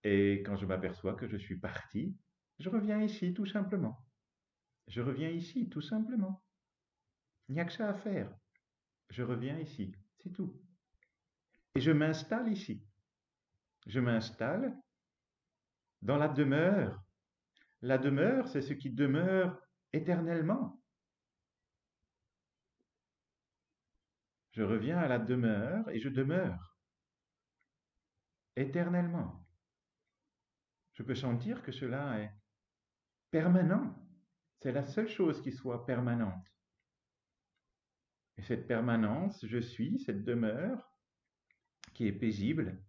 Et quand je m'aperçois que je suis parti, je reviens ici tout simplement. Je reviens ici tout simplement. Il n'y a que ça à faire. Je reviens ici, c'est tout. Et je m'installe ici. Je m'installe dans la demeure. La demeure, c'est ce qui demeure éternellement. Je reviens à la demeure et je demeure éternellement. Je peux sentir que cela est permanent. C'est la seule chose qui soit permanente. Et cette permanence, je suis, cette demeure, qui est paisible,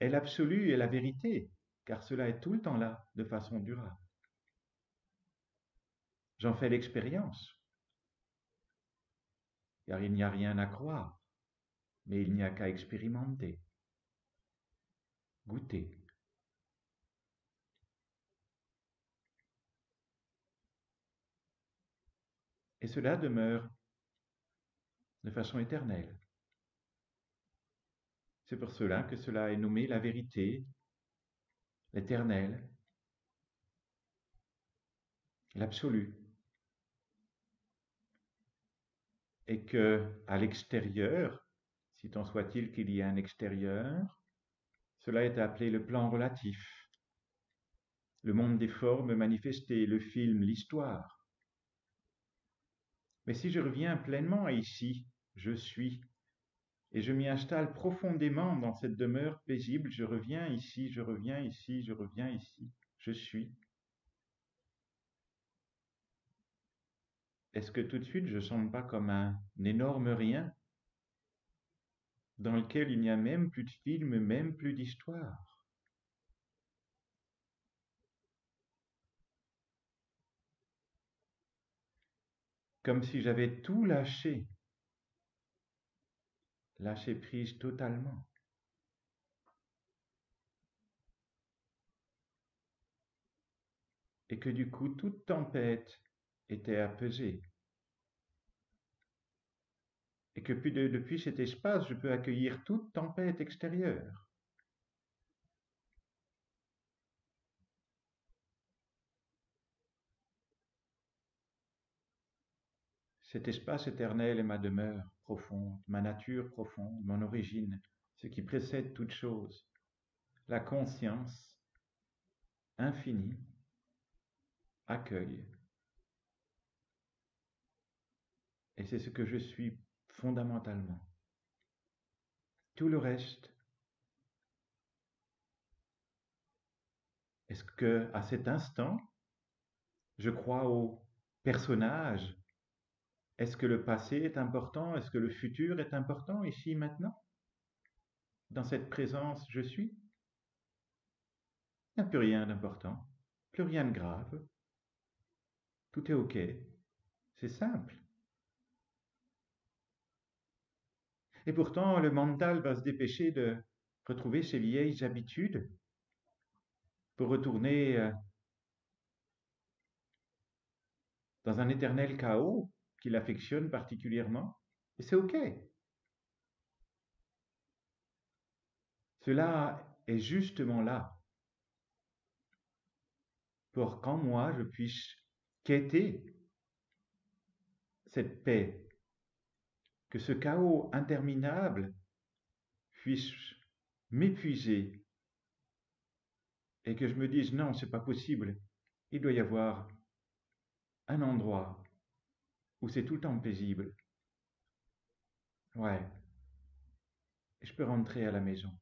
est l'absolu et la vérité, car cela est tout le temps là, de façon durable. J'en fais l'expérience, car il n'y a rien à croire, mais il n'y a qu'à expérimenter, goûter. Et cela demeure de façon éternelle. C'est pour cela que cela est nommé la vérité, l'éternel, l'absolu. Et que à l'extérieur, si tant soit-il qu'il y ait un extérieur, cela est appelé le plan relatif, le monde des formes manifestées, le film, l'histoire. Mais si je reviens pleinement à ici, je suis, et je m'y installe profondément dans cette demeure paisible, je reviens ici, je reviens ici, je reviens ici, je suis. Est-ce que tout de suite je ne sens pas comme un énorme rien dans lequel il n'y a même plus de film, même plus d'histoire? Comme si j'avais tout lâché, lâché prise totalement. Et que du coup toute tempête était apaisée. Et que depuis cet espace, je peux accueillir toute tempête extérieure. Cet espace éternel est ma demeure profonde, ma nature profonde, mon origine, ce qui précède toute chose, la conscience infinie accueille. Et c'est ce que je suis fondamentalement. Tout le reste, est-ce que à cet instant, je crois au personnage? Est-ce que le passé est important? Est-ce que le futur est important ici maintenant? Dans cette présence, je suis? Il n'y a plus rien d'important, plus rien de grave. Tout est OK. C'est simple. Et pourtant, le mental va se dépêcher de retrouver ses vieilles habitudes pour retourner dans un éternel chaos qu'il affectionne particulièrement. Et c'est OK. Cela est justement là pour qu'en moi je puisse quêter cette paix, que ce chaos interminable puisse m'épuiser et que je me dise non, c'est pas possible. Il doit y avoir un endroit où c'est tout le temps paisible. Ouais, je peux rentrer à la maison.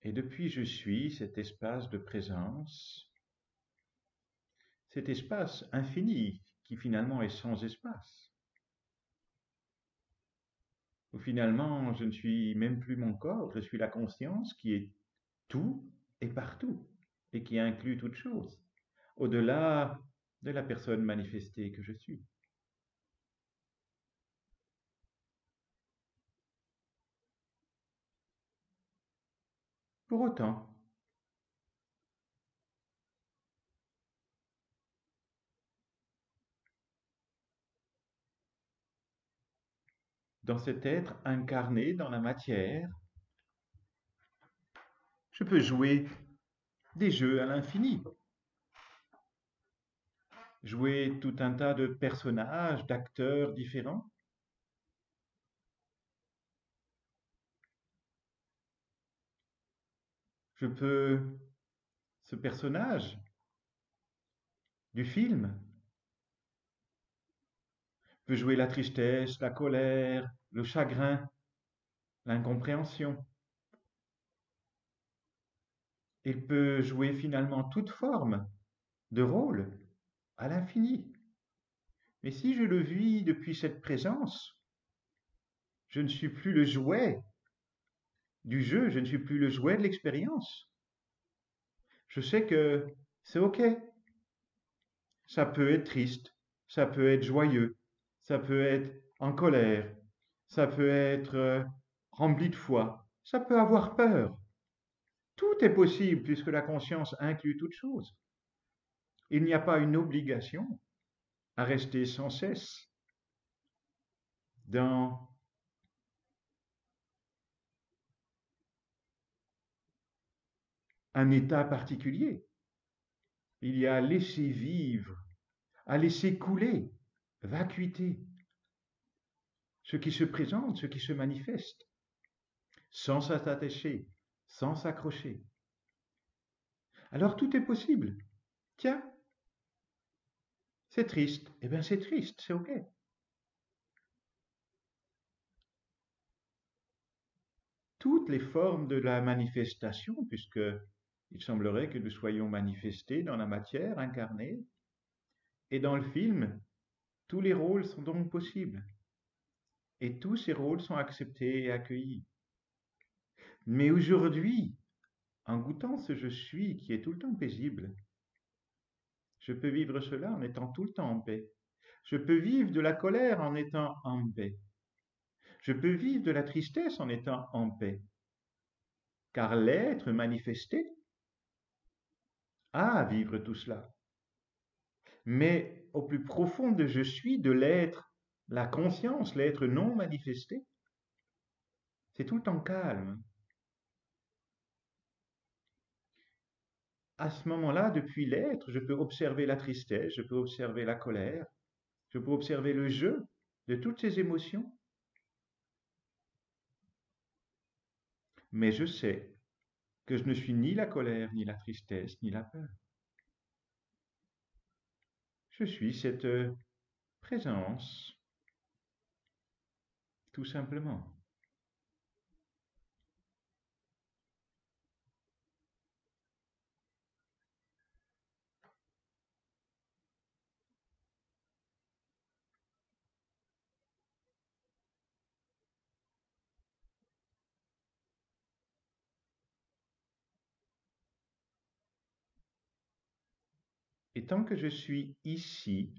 Et depuis je suis cet espace de présence, cet espace infini qui finalement est sans espace, où finalement je ne suis même plus mon corps, je suis la conscience qui est tout et partout, et qui inclut toute chose, au-delà de la personne manifestée que je suis. Pour autant, dans cet être incarné dans la matière, je peux jouer des jeux à l'infini, jouer tout un tas de personnages, d'acteurs différents. Je peux, ce personnage du film, peut jouer la tristesse, la colère, le chagrin, l'incompréhension. Il peut jouer finalement toute forme de rôle à l'infini. Mais si je le vis depuis cette présence, je ne suis plus le jouet du jeu, je ne suis plus le jouet de l'expérience. Je sais que c'est OK. Ça peut être triste, ça peut être joyeux, ça peut être en colère, ça peut être rempli de foi, ça peut avoir peur. Tout est possible puisque la conscience inclut toute chose. Il n'y a pas une obligation à rester sans cesse dans un état particulier. Il y a à laisser vivre, à laisser couler, vacuité, ce qui se présente, ce qui se manifeste, sans s'attacher, sans s'accrocher. Alors tout est possible. Tiens, c'est triste. Eh bien c'est triste, c'est OK. Toutes les formes de la manifestation, puisque il semblerait que nous soyons manifestés dans la matière incarnée, et dans le film, tous les rôles sont donc possibles. Et tous ces rôles sont acceptés et accueillis. Mais aujourd'hui, en goûtant ce je suis qui est tout le temps paisible, je peux vivre cela en étant tout le temps en paix. Je peux vivre de la colère en étant en paix. Je peux vivre de la tristesse en étant en paix. Car l'être manifesté a à vivre tout cela. Mais au plus profond de je suis, de l'être, la conscience, l'être non manifesté, c'est tout le temps calme. À ce moment-là, depuis l'être, je peux observer la tristesse, je peux observer la colère, je peux observer le jeu de toutes ces émotions, mais je sais que je ne suis ni la colère, ni la tristesse, ni la peur. Je suis cette présence, tout simplement. Et tant que je suis ici,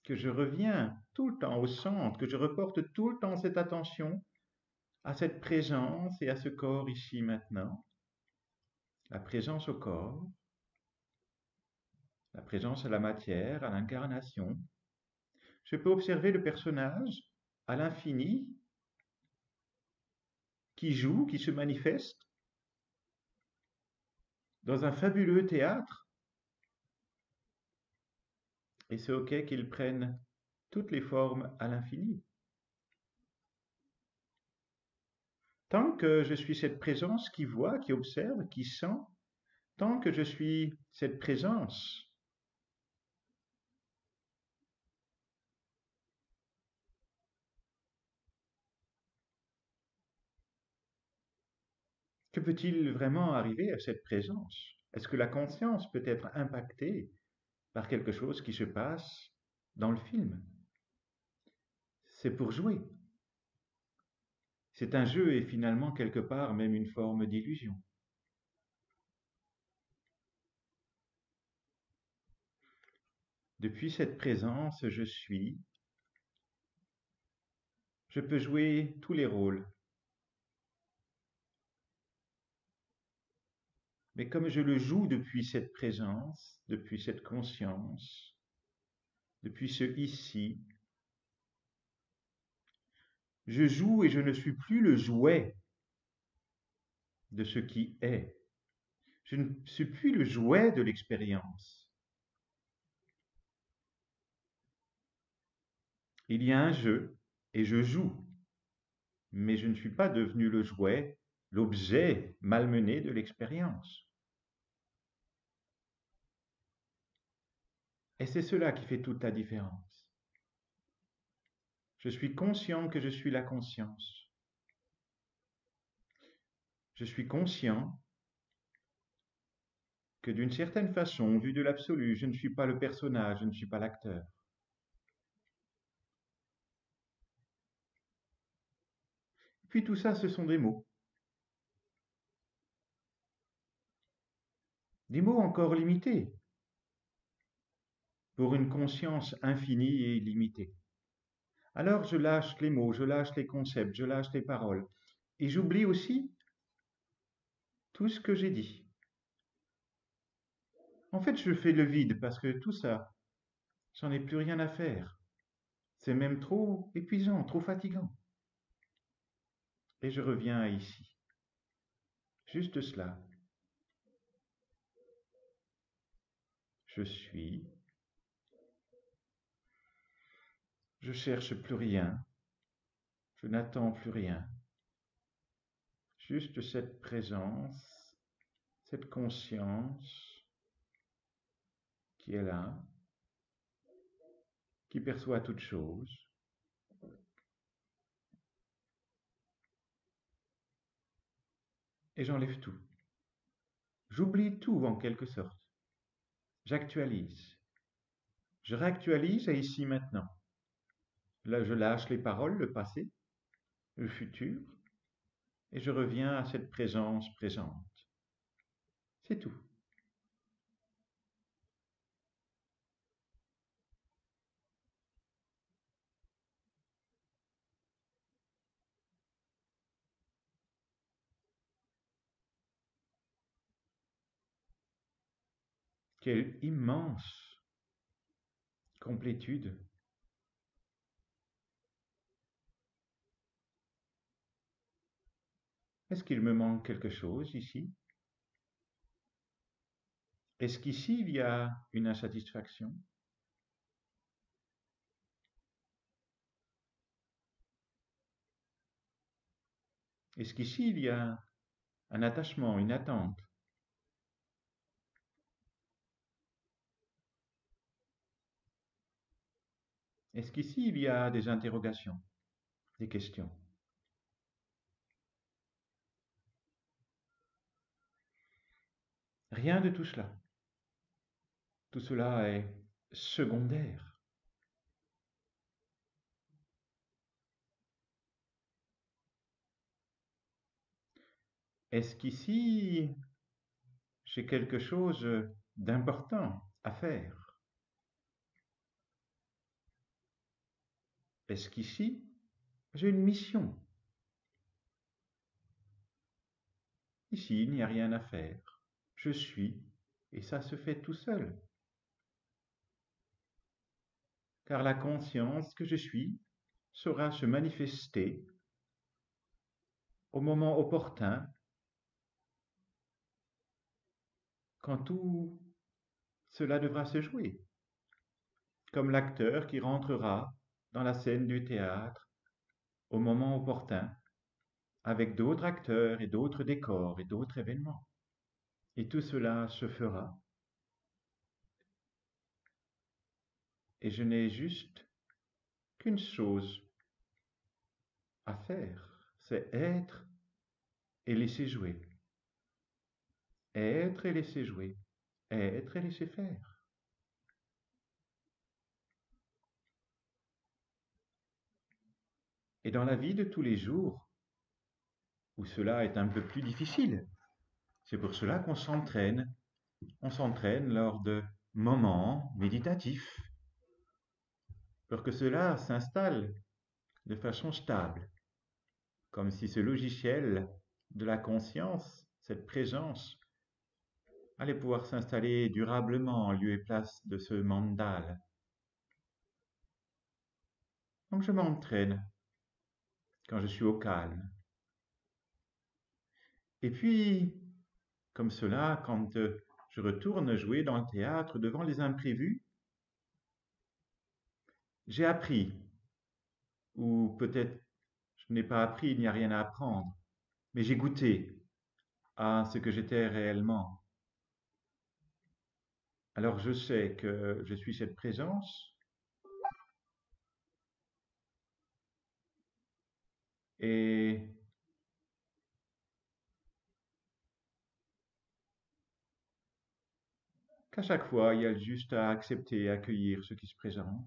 que je reviens tout le temps au centre, que je reporte tout le temps cette attention à cette présence et à ce corps ici maintenant, la présence au corps, la présence à la matière, à l'incarnation. Je peux observer le personnage à l'infini qui joue, qui se manifeste dans un fabuleux théâtre, et c'est OK qu'il prenne toutes les formes à l'infini. Tant que je suis cette présence qui voit, qui observe, qui sent, tant que je suis cette présence, que peut-il vraiment arriver à cette présence? Est-ce que la conscience peut être impactée par quelque chose qui se passe dans le film? C'est pour jouer. C'est un jeu et finalement quelque part même une forme d'illusion. Depuis cette présence, je suis. Je peux jouer tous les rôles. Mais comme je le joue depuis cette présence, depuis cette conscience, depuis ce ici, je joue et je ne suis plus le jouet de ce qui est. Je ne suis plus le jouet de l'expérience. Il y a un jeu et je joue, mais je ne suis pas devenu le jouet, l'objet malmené de l'expérience. Et c'est cela qui fait toute la différence. Je suis conscient que je suis la conscience. Je suis conscient que d'une certaine façon, vu de l'absolu, je ne suis pas le personnage, je ne suis pas l'acteur. Puis tout ça, ce sont des mots. Des mots encore limités pour une conscience infinie et illimitée. Alors je lâche les mots, je lâche les concepts, je lâche les paroles. Et j'oublie aussi tout ce que j'ai dit. En fait, je fais le vide parce que tout ça, j'en ai plus rien à faire. C'est même trop épuisant, trop fatigant. Et je reviens à ici. Juste cela. Je suis. Je cherche plus rien. Je n'attends plus rien. Juste cette présence, cette conscience qui est là, qui perçoit toute chose. Et j'enlève tout. J'oublie tout en quelque sorte. J'actualise. Je réactualise à ici maintenant. Là, je lâche les paroles, le passé, le futur, et je reviens à cette présence présente. C'est tout. Quelle immense complétude. Est-ce qu'il me manque quelque chose ici? Est-ce qu'ici il y a une insatisfaction? Est-ce qu'ici il y a un attachement, une attente? Est-ce qu'ici il y a des interrogations, des questions? Rien de tout cela. Tout cela est secondaire. Est-ce qu'ici j'ai quelque chose d'important à faire? Est-ce qu'ici j'ai une mission? Ici, il n'y a rien à faire. Je suis, et ça se fait tout seul. Car la conscience que je suis saura se manifester au moment opportun, quand tout cela devra se jouer, comme l'acteur qui rentrera dans la scène du théâtre au moment opportun, avec d'autres acteurs et d'autres décors et d'autres événements. Et tout cela se fera, et je n'ai juste qu'une chose à faire, c'est être et laisser jouer. Être et laisser jouer. Être et laisser faire. Et dans la vie de tous les jours, où cela est un peu plus difficile, c'est pour cela qu'on s'entraîne. On s'entraîne lors de moments méditatifs, pour que cela s'installe de façon stable, comme si ce logiciel de la conscience, cette présence, allait pouvoir s'installer durablement en lieu et place de ce mandal. Donc je m'entraîne quand je suis au calme. Et puis, comme cela, quand je retourne jouer dans le théâtre devant les imprévus, j'ai appris, ou peut-être je n'ai pas appris, il n'y a rien à apprendre, mais j'ai goûté à ce que j'étais réellement. Alors je sais que je suis cette présence et qu'à chaque fois, il y a juste à accepter, à accueillir ce qui se présente,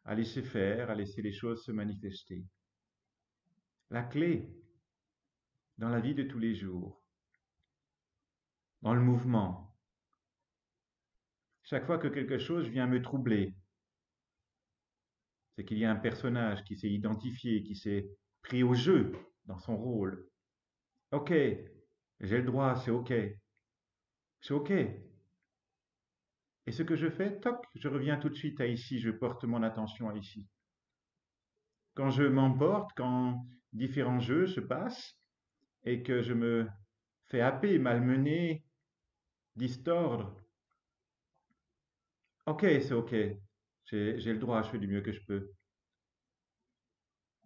à laisser faire, à laisser les choses se manifester. La clé dans la vie de tous les jours, dans le mouvement, chaque fois que quelque chose vient me troubler, c'est qu'il y a un personnage qui s'est identifié, qui s'est pris au jeu dans son rôle. Ok, j'ai le droit, c'est ok, c'est ok. Et ce que je fais, toc, je reviens tout de suite à ici, je porte mon attention à ici. Quand je m'emporte, quand différents jeux se passent et que je me fais happer, malmener, distordre, ok, c'est ok, j'ai le droit, je fais du mieux que je peux.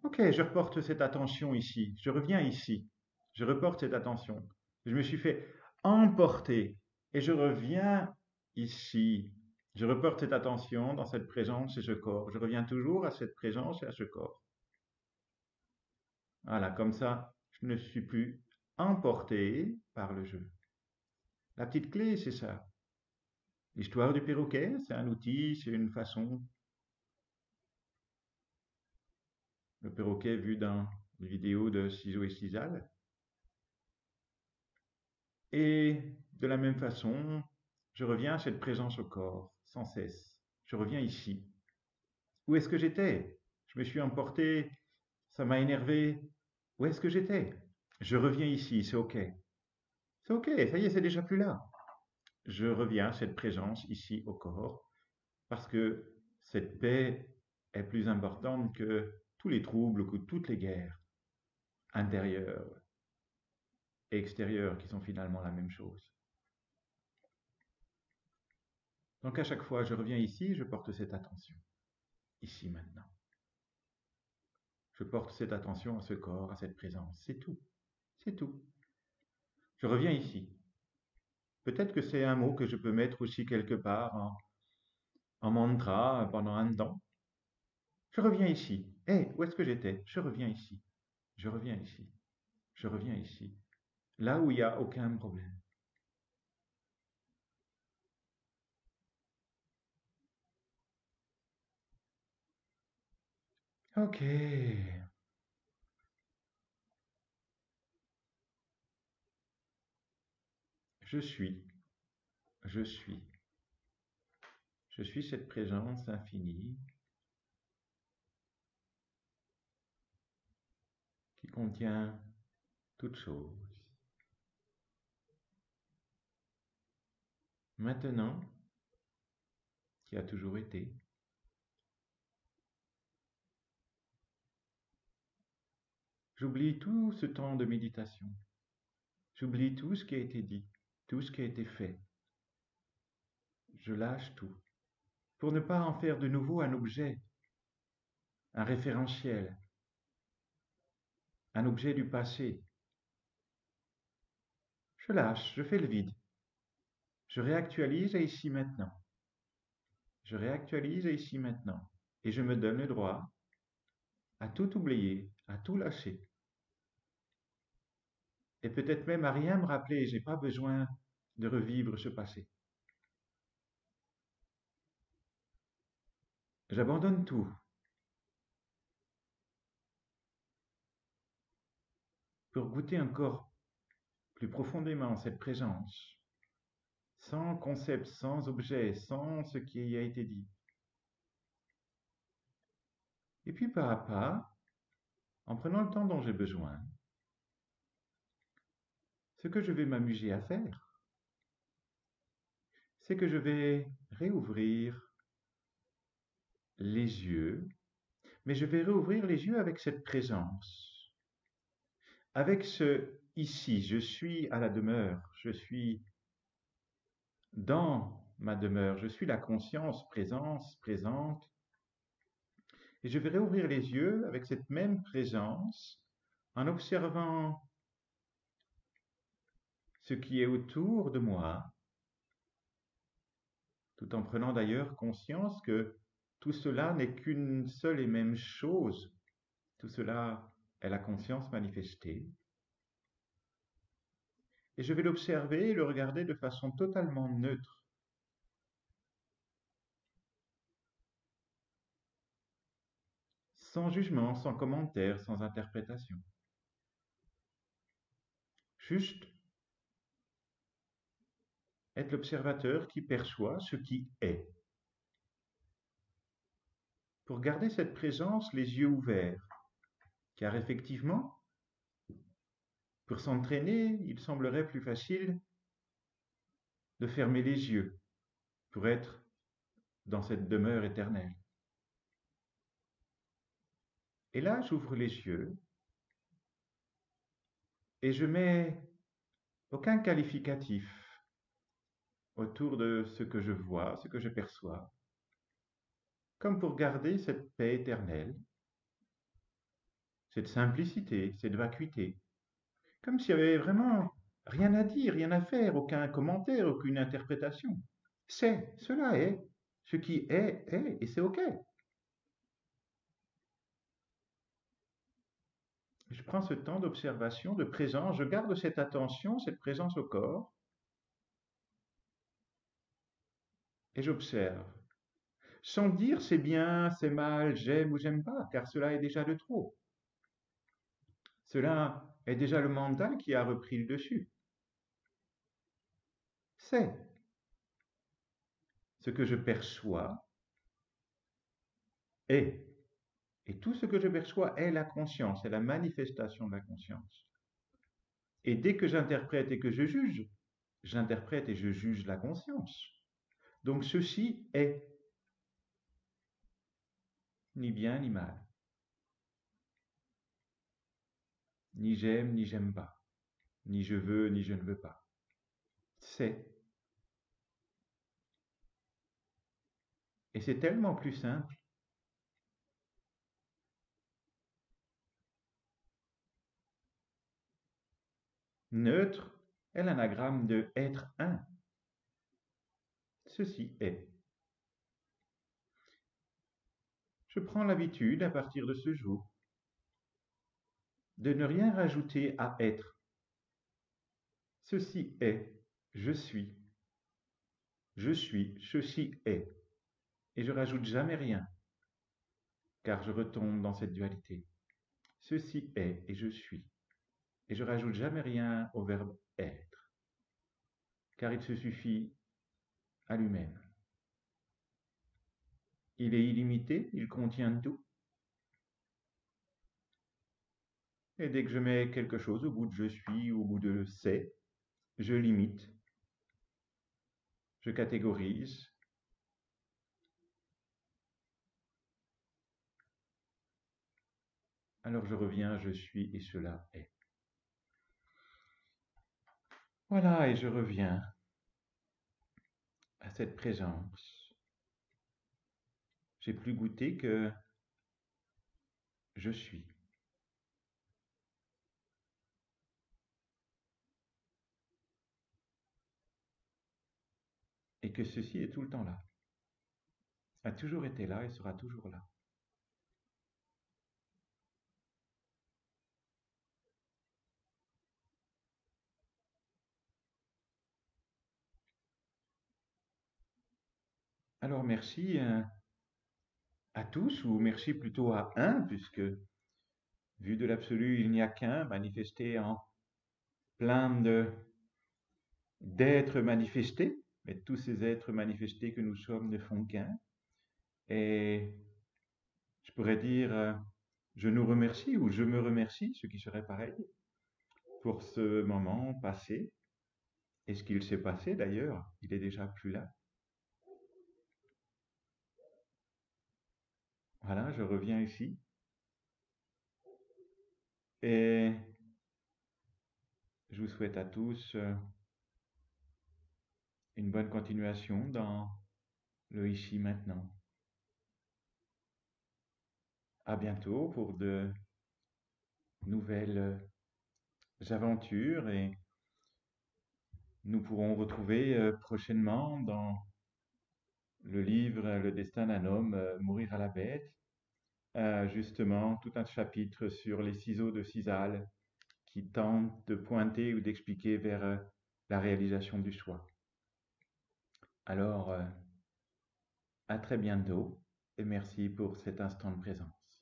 Ok, je reporte cette attention ici, je reviens ici, je reporte cette attention. Je me suis fait emporter et je reviens ici. Je reporte cette attention dans cette présence et ce corps. Je reviens toujours à cette présence et à ce corps. Voilà, comme ça, je ne suis plus emporté par le jeu. La petite clé, c'est ça. L'histoire du perroquet, c'est un outil, c'est une façon. Le perroquet vu dans les vidéos de Ciseaux et Cisal. Et de la même façon, je reviens à cette présence au corps, sans cesse. Je reviens ici. Où est-ce que j'étais? Je me suis emporté, ça m'a énervé. Où est-ce que j'étais? Je reviens ici, c'est ok. C'est ok, ça y est, c'est déjà plus là. Je reviens à cette présence ici au corps, parce que cette paix est plus importante que tous les troubles, que toutes les guerres intérieures et extérieures qui sont finalement la même chose. Donc à chaque fois, je reviens ici, je porte cette attention, ici maintenant. Je porte cette attention à ce corps, à cette présence. C'est tout. C'est tout. Je reviens ici. Peut-être que c'est un mot que je peux mettre aussi quelque part en mantra pendant un temps. Je reviens ici. Hé, où est-ce que j'étais? Je reviens ici. Je reviens ici. Je reviens ici. Là où il n'y a aucun problème. Ok. Je suis. Je suis. Je suis cette présence infinie qui contient toute chose. maintenant, qui a toujours été. J'oublie tout ce temps de méditation. J'oublie tout ce qui a été dit, tout ce qui a été fait. Je lâche tout pour ne pas en faire de nouveau un objet, un référentiel, un objet du passé. Je lâche, je fais le vide. Je réactualise à ici maintenant. Je réactualise à ici maintenant. Et je me donne le droit à tout oublier, à tout lâcher. Et peut-être même à rien me rappeler, j'ai pas besoin de revivre ce passé. J'abandonne tout pour goûter encore plus profondément cette présence, sans concept, sans objet, sans ce qui y a été dit. Et puis pas à pas, en prenant le temps dont j'ai besoin, ce que je vais m'amuser à faire, c'est que je vais réouvrir les yeux, mais je vais réouvrir les yeux avec cette présence, avec ce ici, je suis à la demeure, je suis dans ma demeure, je suis la conscience, présente, et je vais réouvrir les yeux avec cette même présence en observant ce qui est autour de moi, tout en prenant d'ailleurs conscience que tout cela n'est qu'une seule et même chose, tout cela est la conscience manifestée. Et je vais l'observer et le regarder de façon totalement neutre, sans jugement, sans commentaire, sans interprétation. Juste être l'observateur qui perçoit ce qui est. Pour garder cette présence les yeux ouverts, car effectivement, pour s'entraîner, il semblerait plus facile de fermer les yeux pour être dans cette demeure éternelle. Et là, j'ouvre les yeux et je mets aucun qualificatif autour de ce que je vois, ce que je perçois, comme pour garder cette paix éternelle, cette simplicité, cette vacuité, comme s'il y avait vraiment rien à dire, rien à faire, aucun commentaire, aucune interprétation. C'est, cela est, ce qui est, et c'est OK. Je prends ce temps d'observation, de présence, je garde cette attention, cette présence au corps, et j'observe. Sans dire c'est bien, c'est mal, j'aime ou j'aime pas, car cela est déjà de trop. Cela est déjà le mental qui a repris le dessus. C'est ce que je perçois est. Et tout ce que je perçois est la conscience, est la manifestation de la conscience. Et dès que j'interprète et que je juge, j'interprète et je juge la conscience. Donc ceci est ni bien ni mal, ni j'aime pas, ni je veux ni je ne veux pas. C'est. Et c'est tellement plus simple. Neutre est l'anagramme de être un. Ceci est. Je prends l'habitude, à partir de ce jour, de ne rien rajouter à être. Ceci est, je suis, ceci est. Et je rajoute jamais rien, car je retombe dans cette dualité. Ceci est et je suis. Et je rajoute jamais rien au verbe être, car il se suffit à lui-même. Il est illimité, il contient tout. Et dès que je mets quelque chose au bout de je suis, au bout de c'est, je limite. je catégorise, alors je reviens, je suis et cela est. Voilà, et je reviens à cette présence. J'ai plus goûté que je suis. Et que ceci est tout le temps là. A toujours été là et sera toujours là. Alors merci à tous, ou merci plutôt à un, puisque vu de l'absolu, il n'y a qu'un, manifesté en plein d'êtres manifestés, mais tous ces êtres manifestés que nous sommes ne font qu'un. Et je pourrais dire, je nous remercie ou je me remercie, ce qui serait pareil, pour ce moment passé. Et ce qu'il s'est passé d'ailleurs, il est déjà plus là. Voilà, je reviens ici. Et je vous souhaite à tous une bonne continuation dans le ici maintenant. À bientôt pour de nouvelles aventures et nous pourrons retrouver prochainement dans le livre Le destin d'un homme, Mourir à la bête, justement tout un chapitre sur les ciseaux de Cysale qui tentent de pointer ou d'expliquer vers la réalisation du soi. Alors, à très bientôt et merci pour cet instant de présence.